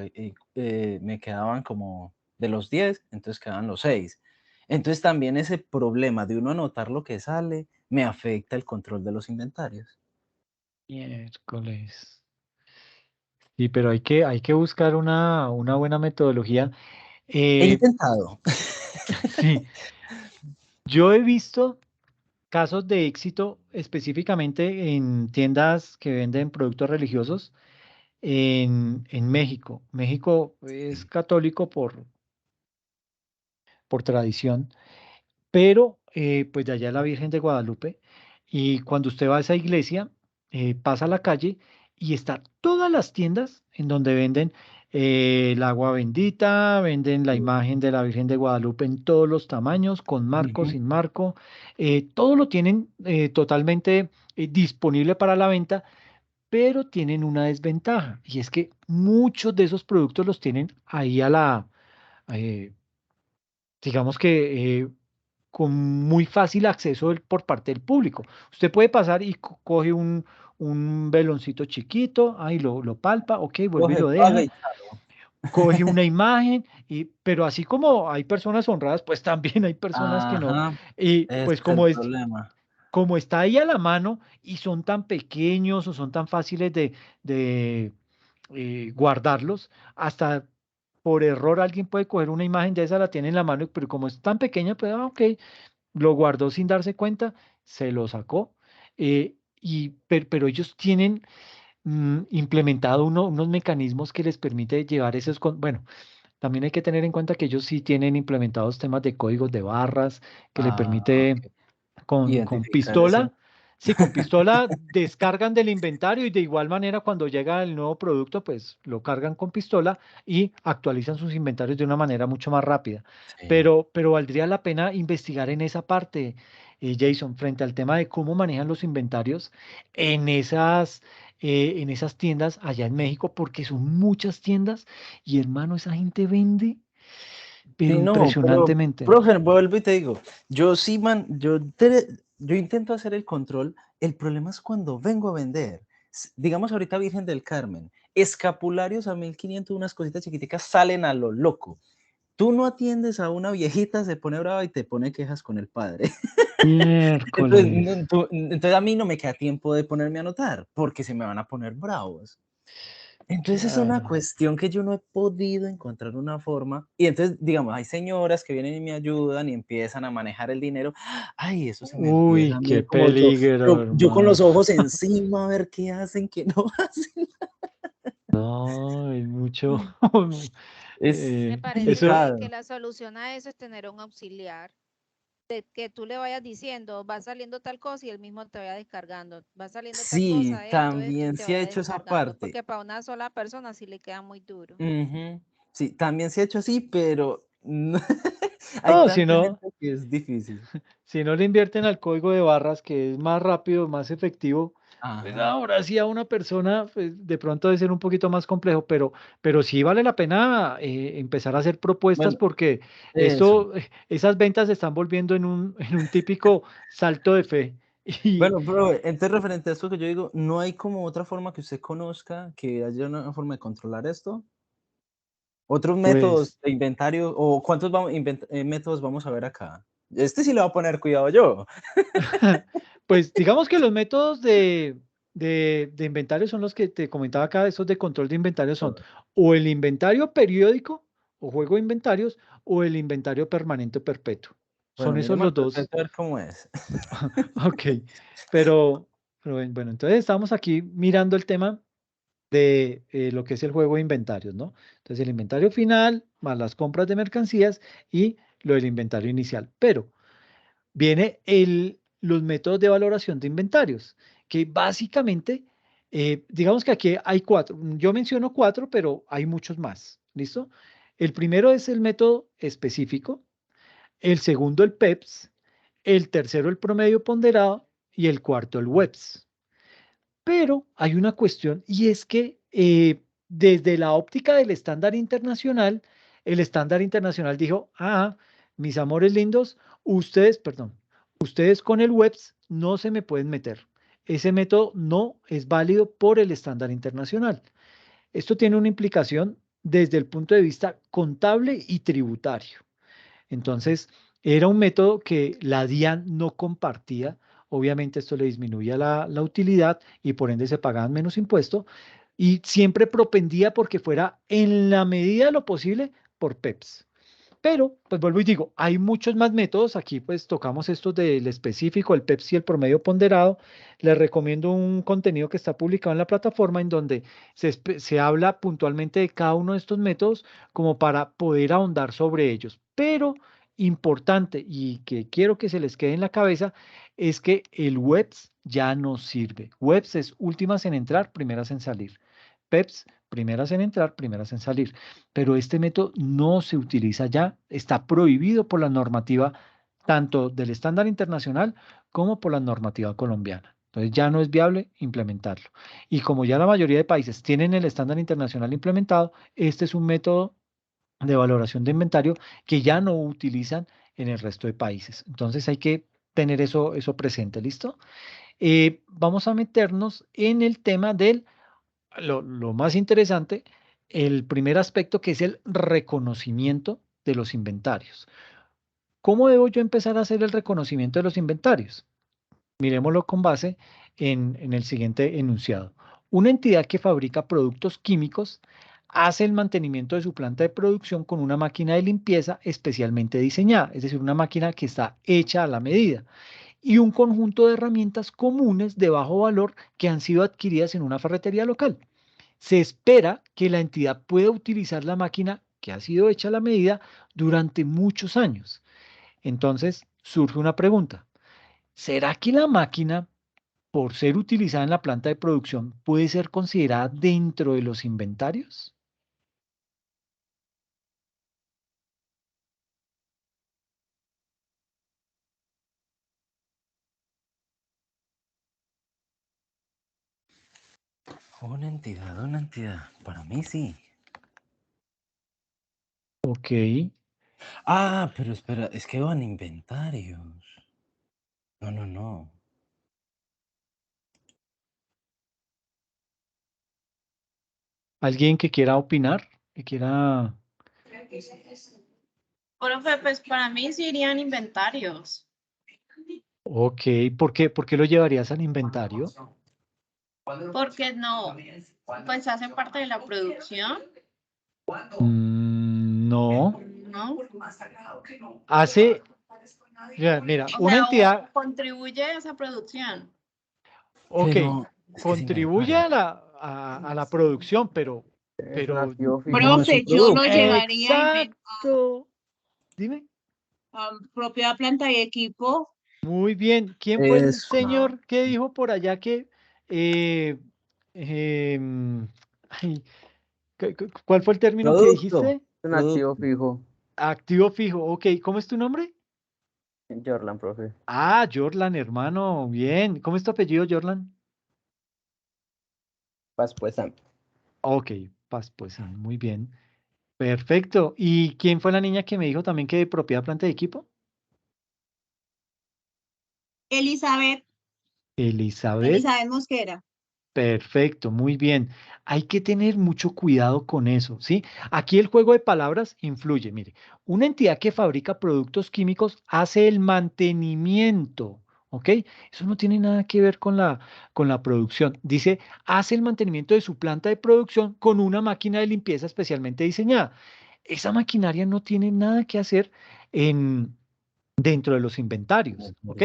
me quedaban como de los 10, entonces quedaban los 6. Entonces también ese problema de uno anotar lo que sale me afecta el control de los inventarios. Miércoles. Sí, pero hay que buscar una buena metodología. He Eh, intentado. sí, yo he visto casos de éxito específicamente en tiendas que venden productos religiosos en México. México es católico por tradición, pero pues de allá la Virgen de Guadalupe. Y cuando usted va a esa iglesia, pasa a la calle y está todas las tiendas en donde venden el agua bendita, venden la imagen de la Virgen de Guadalupe en todos los tamaños, con marco, Ujú. sin marco, todo lo tienen totalmente disponible para la venta, pero tienen una desventaja y es que muchos de esos productos los tienen ahí eh, digamos que con muy fácil acceso por parte del público. Usted puede pasar y coge un veloncito chiquito, ahí lo palpa, ok, vuelve y Coge, lo paga deja, y chao. coge una imagen, pero así como hay personas honradas, pues también hay personas que no. Ajá, Y ese pues es el problema. como está ahí a la mano y son tan pequeños o son tan fáciles de guardarlos, hasta por error alguien puede coger una imagen de esa, la tiene en la mano, pero como es tan pequeña, pues, ok, lo guardó sin darse cuenta, se lo sacó. Pero ellos tienen implementado unos mecanismos que les permite llevar esos, bueno, también hay que tener en cuenta que ellos sí tienen implementados temas de códigos de barras que le Ah, permite ok. con Identificar eso. pistola, sí, con pistola descargan del inventario y de igual manera cuando llega el nuevo producto, pues lo cargan con pistola y actualizan sus inventarios de una manera mucho más rápida. Sí. Pero valdría la pena investigar en esa parte, Jason, frente al tema de cómo manejan los inventarios en en esas tiendas allá en México, porque son muchas tiendas y hermano, esa gente vende, pero Sí, no, pero, impresionantemente. profe, vuelvo y te digo, yo sí, yo intento hacer el control, el problema es cuando vengo a vender. Digamos ahorita Virgen del Carmen, escapularios a 1.500, unas cositas chiquiticas salen a lo loco. Tú no atiendes a una viejita, se pone brava y te pone quejas con el padre. Entonces, Miércoles. entonces a mí no me queda tiempo de ponerme a anotar, porque se me van a poner bravos. Entonces es una Ay, cuestión que yo no he podido encontrar una forma. Y entonces, digamos, hay señoras que vienen y me ayudan y empiezan a manejar el dinero. Ay, eso se me empieza uy, a qué mí como peligro, yo con los hermano. ojos encima a ver qué hacen, qué no hacen. No, es mucho. Es Me parece Eso, que complicado. la solución a eso es tener un auxiliar, de que tú le vayas diciendo, va saliendo tal cosa y él mismo te vaya descargando, va saliendo tal cosa, Sí, esto, y también te se ha vaya hecho esa descargando, parte. porque para una sola persona sí le queda muy duro. Ujú. Sí, también se ha hecho así, pero hay no, tanta gente que es difícil. si no le invierten al código de barras, que es más rápido, más efectivo, pues Ajá. ahora sí a una persona, pues, de pronto debe ser un poquito más complejo, pero sí vale la pena empezar a hacer propuestas Bueno, porque eso. esas ventas se están volviendo en un típico salto de fe. Y Bueno, pero entonces referente a esto que yo digo, ¿no hay como otra forma que usted conozca que haya una forma de controlar esto? ¿Otros métodos pues, de inventario o cuántos métodos vamos a ver acá? Este sí le va a poner cuidado yo. pues digamos que los métodos de inventario son los que te comentaba acá, esos de control de inventario son o el inventario periódico o juego de inventarios o el inventario permanente o perpetuo. Son Bueno, esos miremos los el dos. perfecto a ver cómo es. Ok, pero bueno, entonces estamos aquí mirando el tema de lo que es el juego de inventarios, ¿no? Entonces el inventario final más las compras de mercancías y lo del inventario inicial. Pero viene los métodos de valoración de inventarios, que básicamente, digamos que aquí hay cuatro. Yo menciono cuatro, pero hay muchos más. ¿Listo? El primero es el método específico, el segundo el PEPS, el tercero el promedio ponderado y el cuarto el WEPS. Pero hay una cuestión y es que desde la óptica del estándar internacional, el estándar internacional dijo, mis amores lindos, ustedes con el WEPS no se me pueden meter. Ese método no es válido por el estándar internacional. Esto tiene una implicación desde el punto de vista contable y tributario. Entonces, era un método que la DIAN no compartía. Obviamente esto le disminuía la utilidad y por ende se pagaban menos impuestos y siempre propendía porque fuera en la medida de lo posible por PEPS. Pero, pues vuelvo y digo, hay muchos más métodos. Aquí pues tocamos estos del específico, el PEPS y el promedio ponderado. Les recomiendo un contenido que está publicado en la plataforma en donde se habla puntualmente de cada uno de estos métodos como para poder ahondar sobre ellos. Pero importante y que quiero que se les quede en la cabeza es que el WEPS ya no sirve. WEPS es últimas en entrar, primeras en salir. PEPS, primeras en entrar, primeras en salir, pero este método no se utiliza ya, está prohibido por la normativa tanto del estándar internacional como por la normativa colombiana. Entonces ya no es viable implementarlo. Y como ya la mayoría de países tienen el estándar internacional implementado, este es un método de valoración de inventario que ya no utilizan en el resto de países. Entonces hay que tener eso presente, ¿listo? Vamos a meternos en el tema del lo más interesante, el primer aspecto que es el reconocimiento de los inventarios. ¿Cómo debo yo empezar a hacer el reconocimiento de los inventarios? Miremoslo con base en el siguiente enunciado. Una entidad que fabrica productos químicos hace el mantenimiento de su planta de producción con una máquina de limpieza especialmente diseñada, es decir, una máquina que está hecha a la medida, y un conjunto de herramientas comunes de bajo valor que han sido adquiridas en una ferretería local. Se espera que la entidad pueda utilizar la máquina que ha sido hecha a la medida durante muchos años. Entonces surge una pregunta. ¿Será que la máquina, por ser utilizada en la planta de producción, puede ser considerada dentro de los inventarios? Una entidad, una entidad. Para mí sí. Ok. Ah, pero espera, es que van inventarios. No, no, no. ¿Alguien que quiera opinar? Que quiera... Profe, pues para mí sí irían inventarios. Ok. ¿Por qué lo llevarías al inventario? Porque no, Pues hace parte de la producción, No. ¿no? Hace, mira, O una sea, entidad, contribuye a esa producción. ok, Pero es que sí me contribuye parece. a la producción, pero, Es un pero, activo fijo. No es un Profe, yo lo producto. llevaría exacto. Dime. a propiedad, planta y equipo. Muy bien. ¿Quién fue el Eso. señor que dijo por allá que, eh, ay, ¿cuál fue el término que Producto. dijiste? Es un Producto. activo fijo. Activo fijo. Ok, ¿cómo es tu nombre? Jordan, profe. Ah, Jorlan, hermano. Bien. ¿Cómo es tu apellido, Jorlan? Pues, Ok, Paz, pues muy bien. Perfecto. ¿Y quién fue la niña que me dijo también que de propiedad planta de equipo? Elizabeth Elizabeth. Mosquera. Perfecto, muy bien. Hay que tener mucho cuidado con eso, ¿sí? Aquí el juego de palabras influye. Mire, una entidad que fabrica productos químicos hace el mantenimiento, ¿ok? Eso no tiene nada que ver con la producción. Dice, hace el mantenimiento de su planta de producción con una máquina de limpieza especialmente diseñada. Esa maquinaria no tiene nada que hacer dentro de los inventarios, ¿ok?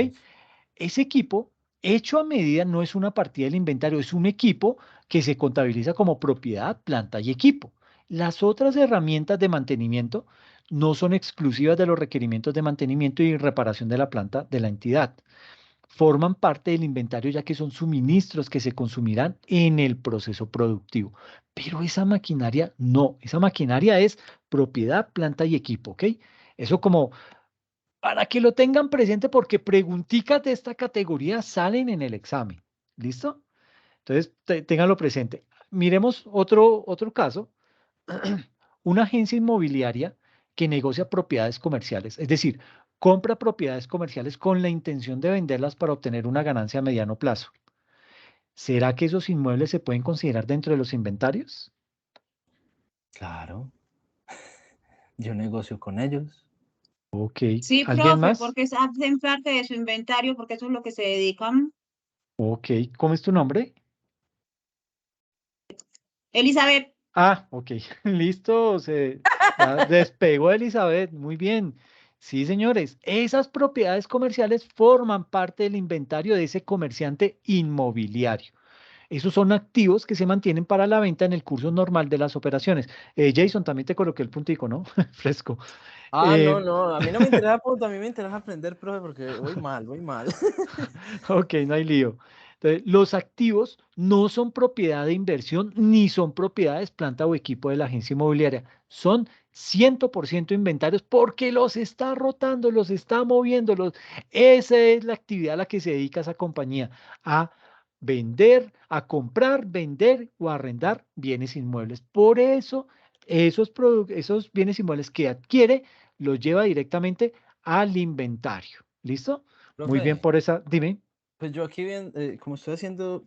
Ese equipo hecho a medida no es una partida del inventario, es un equipo que se contabiliza como propiedad, planta y equipo. Las otras herramientas de mantenimiento no son exclusivas de los requerimientos de mantenimiento y reparación de la planta de la entidad. Forman parte del inventario ya que son suministros que se consumirán en el proceso productivo. Pero esa maquinaria no, esa maquinaria es propiedad, planta y equipo, ¿ok? Eso como para que lo tengan presente porque preguntitas de esta categoría salen en el examen. ¿Listo? Entonces, ténganlo presente. Miremos otro caso. Una agencia inmobiliaria que negocia propiedades comerciales, es decir, compra propiedades comerciales con la intención de venderlas para obtener una ganancia a mediano plazo. ¿Será que esos inmuebles se pueden considerar dentro de los inventarios? Claro. Yo negocio con ellos. Ok. Sí, ¿Alguien profe, más? porque hacen parte de su inventario, porque eso es lo que se dedican. Ok. ¿Cómo es tu nombre? Elizabeth, Ah, ok, listo, ya despegó Elizabeth, muy bien. Sí, señores, esas propiedades comerciales forman parte del inventario de ese comerciante inmobiliario. Esos son activos que se mantienen para la venta en el curso normal de las operaciones. Jason, también te coloqué el puntico, ¿no? Fresco. No, a mí no me interesa punto, a mí me interesa aprender, profe, porque voy mal. Ok, no hay lío. Entonces, los activos no son propiedad de inversión ni son propiedades, planta o equipo de la agencia inmobiliaria. Son 100% inventarios porque los está rotando, los está moviendo. Esa es la actividad a la que se dedica esa compañía, a vender, a comprar, vender o arrendar bienes inmuebles. Por eso, esos bienes inmuebles que adquiere los lleva directamente al inventario. ¿Listo? Muy bien Profe, por esa, dime. pues yo aquí como estoy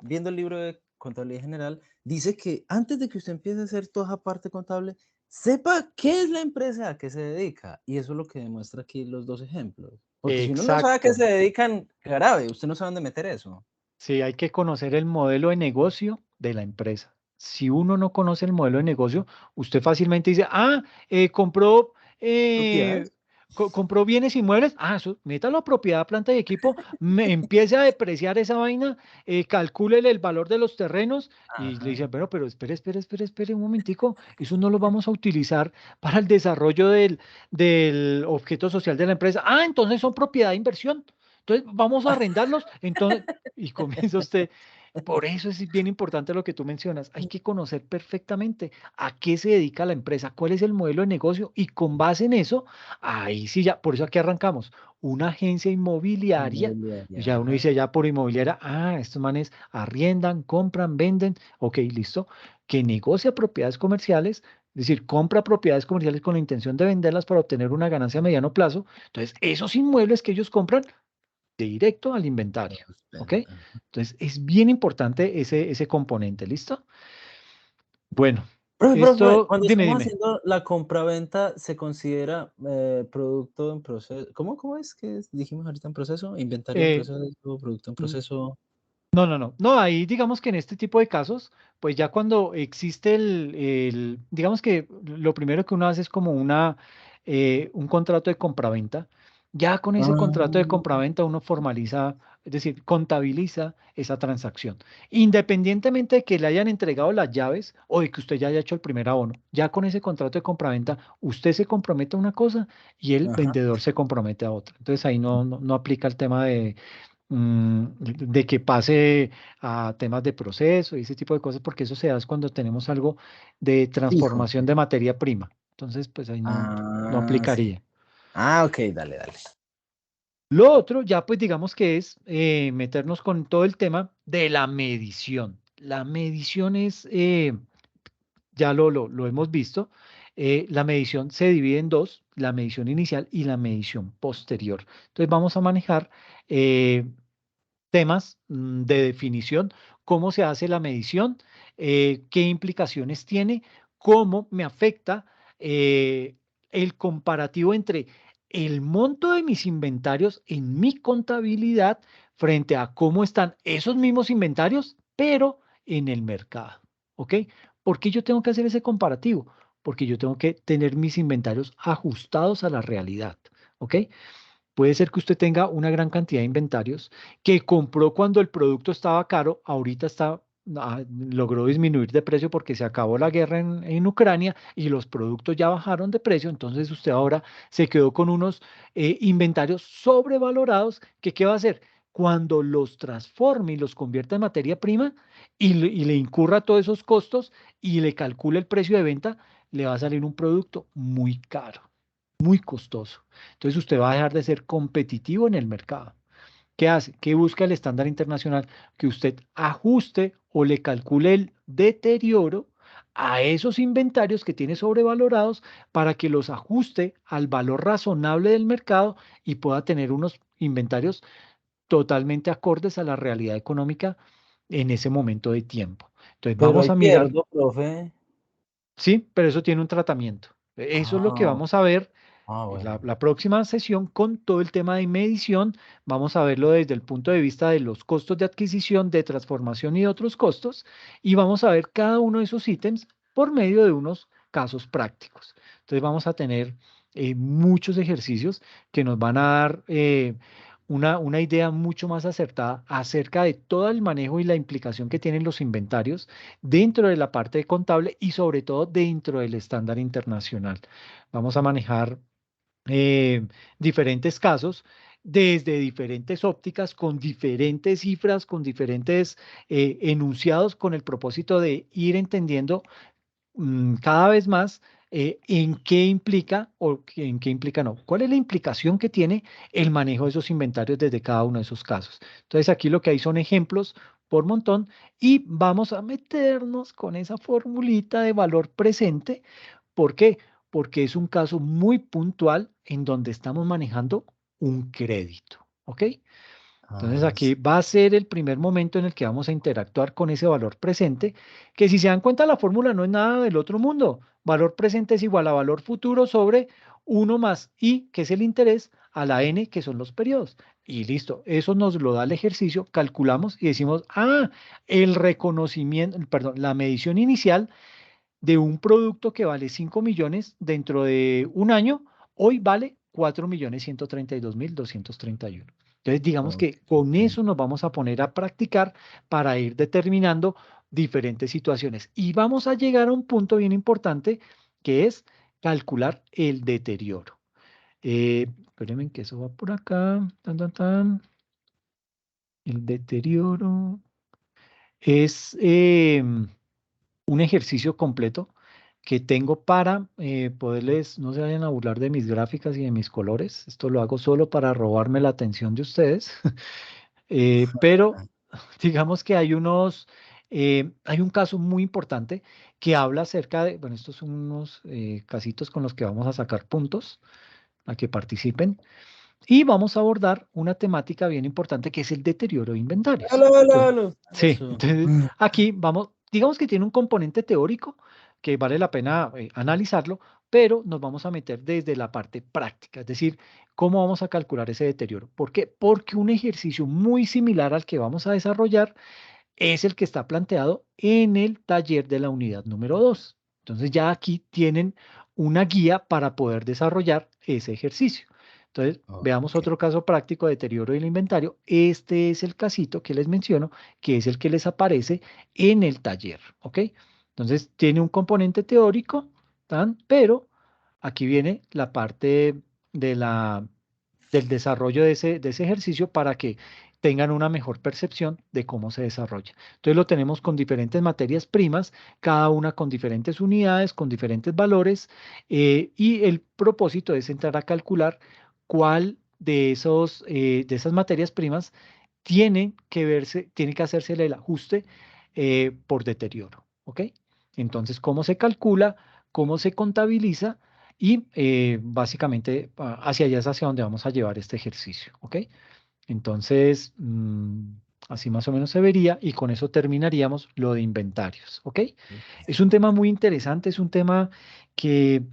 viendo el libro de contabilidad general, dice que antes de que usted empiece a hacer toda esa parte contable, sepa qué es la empresa a qué se dedica. Y eso es lo que demuestra aquí los dos ejemplos. Porque si uno no sabe a qué Exacto. se dedican, grave, usted no sabe dónde meter eso. Sí, hay que conocer el modelo de negocio de la empresa. Si uno no conoce el modelo de negocio, usted fácilmente dice, compró, Propiedades. compró bienes inmuebles, eso, métalo a propiedad, planta y equipo, empiece a depreciar esa vaina, calcúlele el valor de los terrenos y le dice, Ajá. bueno, pero espere un momentico, eso no lo vamos a utilizar para el desarrollo del objeto social de la empresa. Entonces son propiedad de inversión. Entonces, vamos a arrendarlos. Entonces, y comienza usted. Por eso es bien importante lo que tú mencionas. Hay que conocer perfectamente a qué se dedica la empresa, cuál es el modelo de negocio y con base en eso, ahí sí ya, por eso aquí arrancamos. Una agencia inmobiliaria, Inmobiliaria, ya uno ajá. dice ya por inmobiliaria, estos manes arriendan, compran, venden, ok, listo, que negocia propiedades comerciales, es decir, compra propiedades comerciales con la intención de venderlas para obtener una ganancia a mediano plazo. Entonces, esos inmuebles que ellos compran directo al inventario, ¿ok? Ajá. Entonces es bien importante ese componente, ¿listo? Bueno, Profe, esto, cuando estamos dime. haciendo la compraventa, ¿se considera producto en proceso? ¿Cómo es que dijimos ahorita en proceso? Inventario en Eh, proceso, producto en mm, proceso. No, ahí digamos que en este tipo de casos, pues ya cuando existe digamos que lo primero que uno hace es como un contrato de compraventa. Ya con ese contrato de Ah, compraventa uno formaliza, es decir, contabiliza esa transacción. Independientemente de que le hayan entregado las llaves o de que usted ya haya hecho el primer abono, ya con ese contrato de compraventa usted se compromete a una cosa y el ajá. vendedor se compromete a otra. Entonces ahí no aplica el tema de que pase a temas de proceso y ese tipo de cosas, porque eso se da es cuando tenemos algo de Fijo. transformación de materia prima. Entonces, pues ahí no Ah, sí. aplicaría. Ah, ok, dale, dale. Lo otro, ya pues digamos que es meternos con todo el tema de la medición. La medición es, ya lo hemos visto, la medición se divide en dos, la medición inicial y la medición posterior. Entonces vamos a manejar temas de definición, cómo se hace la medición, qué implicaciones tiene, cómo me afecta eh, el comparativo entre el monto de mis inventarios en mi contabilidad frente a cómo están esos mismos inventarios, pero en el mercado. ¿Ok? ¿Por qué yo tengo que hacer ese comparativo? Porque yo tengo que tener mis inventarios ajustados a la realidad. ¿Ok? Puede ser que usted tenga una gran cantidad de inventarios que compró cuando el producto estaba caro, ahorita logró disminuir de precio porque se acabó la guerra en Ucrania y los productos ya bajaron de precio, entonces usted ahora se quedó con unos inventarios sobrevalorados que ¿qué va a hacer? Cuando los transforme y los convierta en materia prima y le incurra todos esos costos y le calcule el precio de venta, le va a salir un producto muy caro, muy costoso. Entonces usted va a dejar de ser competitivo en el mercado. ¿Qué hace? ¿Qué busca el estándar internacional? Que usted ajuste o le calcule el deterioro a esos inventarios que tiene sobrevalorados para que los ajuste al valor razonable del mercado y pueda tener unos inventarios totalmente acordes a la realidad económica en ese momento de tiempo. Entonces Pero vamos ahí a mirar, pierdo, profe. sí, pero eso tiene un tratamiento. Eso es lo que Ah, vamos a ver bueno. la próxima sesión con todo el tema de medición. Vamos a verlo desde el punto de vista de los costos de adquisición, de transformación y otros costos. Y vamos a ver cada uno de esos ítems por medio de unos casos prácticos. Entonces vamos a tener muchos ejercicios que nos van a dar una idea mucho más acertada acerca de todo el manejo y la implicación que tienen los inventarios dentro de la parte contable y sobre todo dentro del estándar internacional. Vamos a manejar eh, diferentes casos desde diferentes ópticas, con diferentes cifras, con diferentes enunciados, con el propósito de ir entendiendo cada vez más en qué implica en qué implica no. ¿Cuál es la implicación que tiene el manejo de esos inventarios desde cada uno de esos casos? Entonces aquí lo que hay son ejemplos por montón y vamos a meternos con esa formulita de valor presente. ¿Por qué? Porque es un caso muy puntual en donde estamos manejando un crédito. ¿Ok? Entonces Ah, aquí va a ser el primer momento en el que vamos a interactuar con ese valor presente, que si se dan cuenta la fórmula no es nada del otro mundo. Valor presente es igual a valor futuro sobre uno más I, que es el interés, a la N, que son los periodos. Y listo, eso nos lo da el ejercicio, calculamos y decimos, el reconocimiento, perdón, la medición inicial de un producto que vale 5 millones dentro de un año, hoy vale 4.132.231. Entonces, digamos ok. que con eso nos vamos a poner a practicar para ir determinando diferentes situaciones. Y vamos a llegar a un punto bien importante que es calcular el deterioro. Espérenme que eso va por acá. Tan, tan, tan. El deterioro es un ejercicio completo que tengo para poderles, no se vayan a burlar de mis gráficas y de mis colores. Esto lo hago solo para robarme la atención de ustedes. Pero digamos que hay un caso muy importante que habla acerca de, bueno, estos son unos casitos con los que vamos a sacar puntos a que participen y vamos a abordar una temática bien importante que es el deterioro de inventarios. Aló, aló, Entonces, aló. sí, Eso. entonces aquí vamos, digamos que tiene un componente teórico, que vale la pena analizarlo, pero nos vamos a meter desde la parte práctica, es decir, cómo vamos a calcular ese deterioro. ¿Por qué? Porque un ejercicio muy similar al que vamos a desarrollar es el que está planteado en el taller de la unidad número 2. Entonces ya aquí tienen una guía para poder desarrollar ese ejercicio. Entonces, veamos otro caso práctico de deterioro del inventario. Este es el casito que les menciono, que es el que les aparece en el taller, ¿ok? Entonces, tiene un componente teórico, pero aquí viene la parte de del desarrollo de ese ejercicio para que tengan una mejor percepción de cómo se desarrolla. Entonces lo tenemos con diferentes materias primas, cada una con diferentes unidades, con diferentes valores, y el propósito es entrar a calcular cuál de de esas materias primas tiene que hacerse el ajuste por deterioro, ¿ok? Entonces, ¿cómo se calcula? ¿Cómo se contabiliza? Y básicamente hacia allá es hacia donde vamos a llevar este ejercicio, ¿ok? Entonces, así más o menos se vería y con eso terminaríamos lo de inventarios, ¿ok? Es un tema muy interesante, es un tema que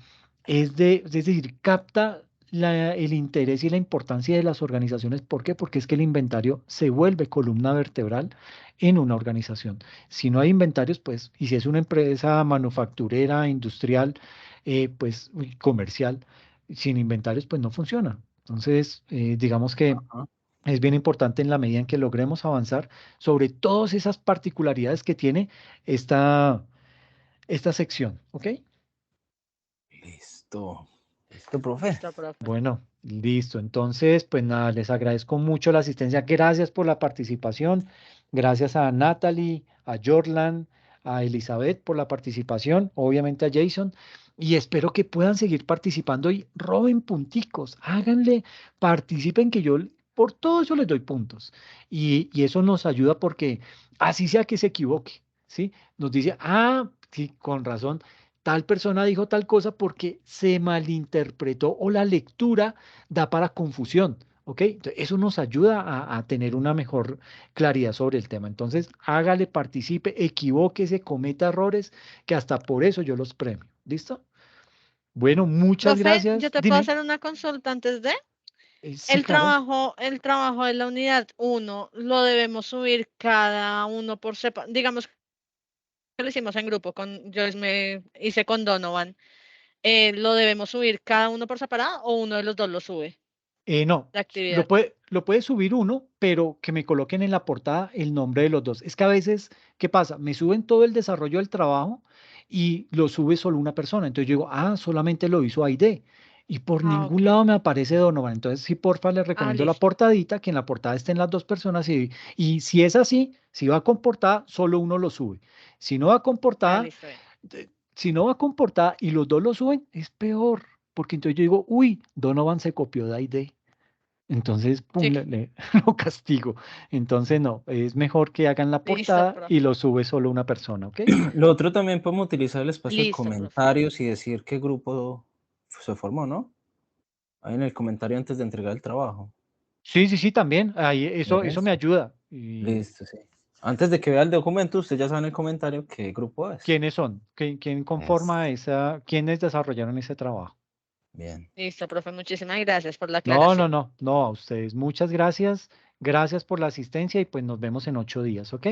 es decir, capta el interés y la importancia de las organizaciones. ¿Por qué? Porque es que el inventario se vuelve columna vertebral en una organización. Si no hay inventarios, pues, y si es una empresa manufacturera, industrial, pues comercial, sin inventarios, pues no funciona. Entonces, digamos que es bien importante en la medida en que logremos avanzar sobre todas esas particularidades que tiene esta sección, ¿ok? Listo. Listo, profe. Listo, profe. Bueno, listo. Entonces, pues nada, les agradezco mucho la asistencia. Gracias por la participación. Gracias a Natalie, a Jorlan, a Elizabeth por la participación, obviamente a Jason. Y espero que puedan seguir participando y roben punticos. Háganle, participen que yo por todo eso les doy puntos. Y eso nos ayuda porque así sea que se equivoque, ¿sí? Nos dice, sí, con razón tal persona dijo tal cosa porque se malinterpretó o la lectura da para confusión, ¿ok? Entonces, eso nos ayuda a tener una mejor claridad sobre el tema. Entonces, hágale, participe, equivóquese, cometa errores, que hasta por eso yo los premio. ¿Listo? Bueno, muchas Profe, gracias. yo te puedo Dime. hacer una consulta antes de. Sí, claro. El trabajo de la unidad 1 lo debemos subir cada uno por separado. Digamos que lo hicimos en grupo, yo me hice con Donovan. ¿Lo debemos subir cada uno por separado o uno de los dos lo sube? No, La actividad. lo puede subir uno, pero que me coloquen en la portada el nombre de los dos. Es que a veces, ¿qué pasa? Me suben todo el desarrollo del trabajo y lo sube solo una persona. Entonces yo digo, solamente lo hizo Aide. Y por ningún Ok. lado me aparece Donovan. Entonces, sí, porfa, les recomiendo la Listo. portadita, que en la portada estén las dos personas. Y si es así, si va con portada, solo uno lo sube. Si no va con portada, Listo, bien. si no va con portada y los dos lo suben, es peor. Porque entonces yo digo, uy, Donovan se copió de Aide. Entonces, pum, Sí. lo castigo. Entonces, no, es mejor que hagan la Listo, portada profe. y lo sube solo una persona, ¿ok? Lo otro también podemos utilizar el espacio de Listo, profe. comentarios y decir qué grupo se formó, ¿no? Ahí en el comentario antes de entregar el trabajo. Sí, también. Ahí, eso me Eso. ayuda. Listo, sí. Antes de que vea el documento, usted ya sabe en el comentario qué grupo es. ¿Quiénes son? ¿Quién conforma quiénes desarrollaron ese trabajo? Bien. Listo, profe. Muchísimas gracias por la No, aclaración. no, a ustedes. Muchas gracias. Gracias por la asistencia y pues nos vemos en 8 días, ¿ok?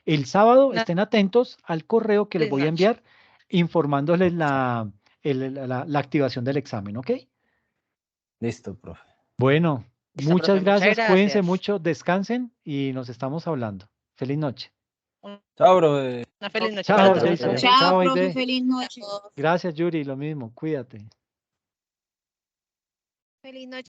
El sábado estén atentos al correo que les Feliz voy a noche. enviar informándoles la activación del examen, ¿ok? Listo, profe. Bueno, Listo, muchas profe. Muchas gracias. Cuídense gracias. mucho, descansen y nos estamos hablando. Feliz noche. Chao, bro. Una feliz noche Chao, para todos. Jason. Chao. Chao, Profe, Aide. feliz noche. Gracias, Yuri. Lo mismo. Cuídate. Feliz noche.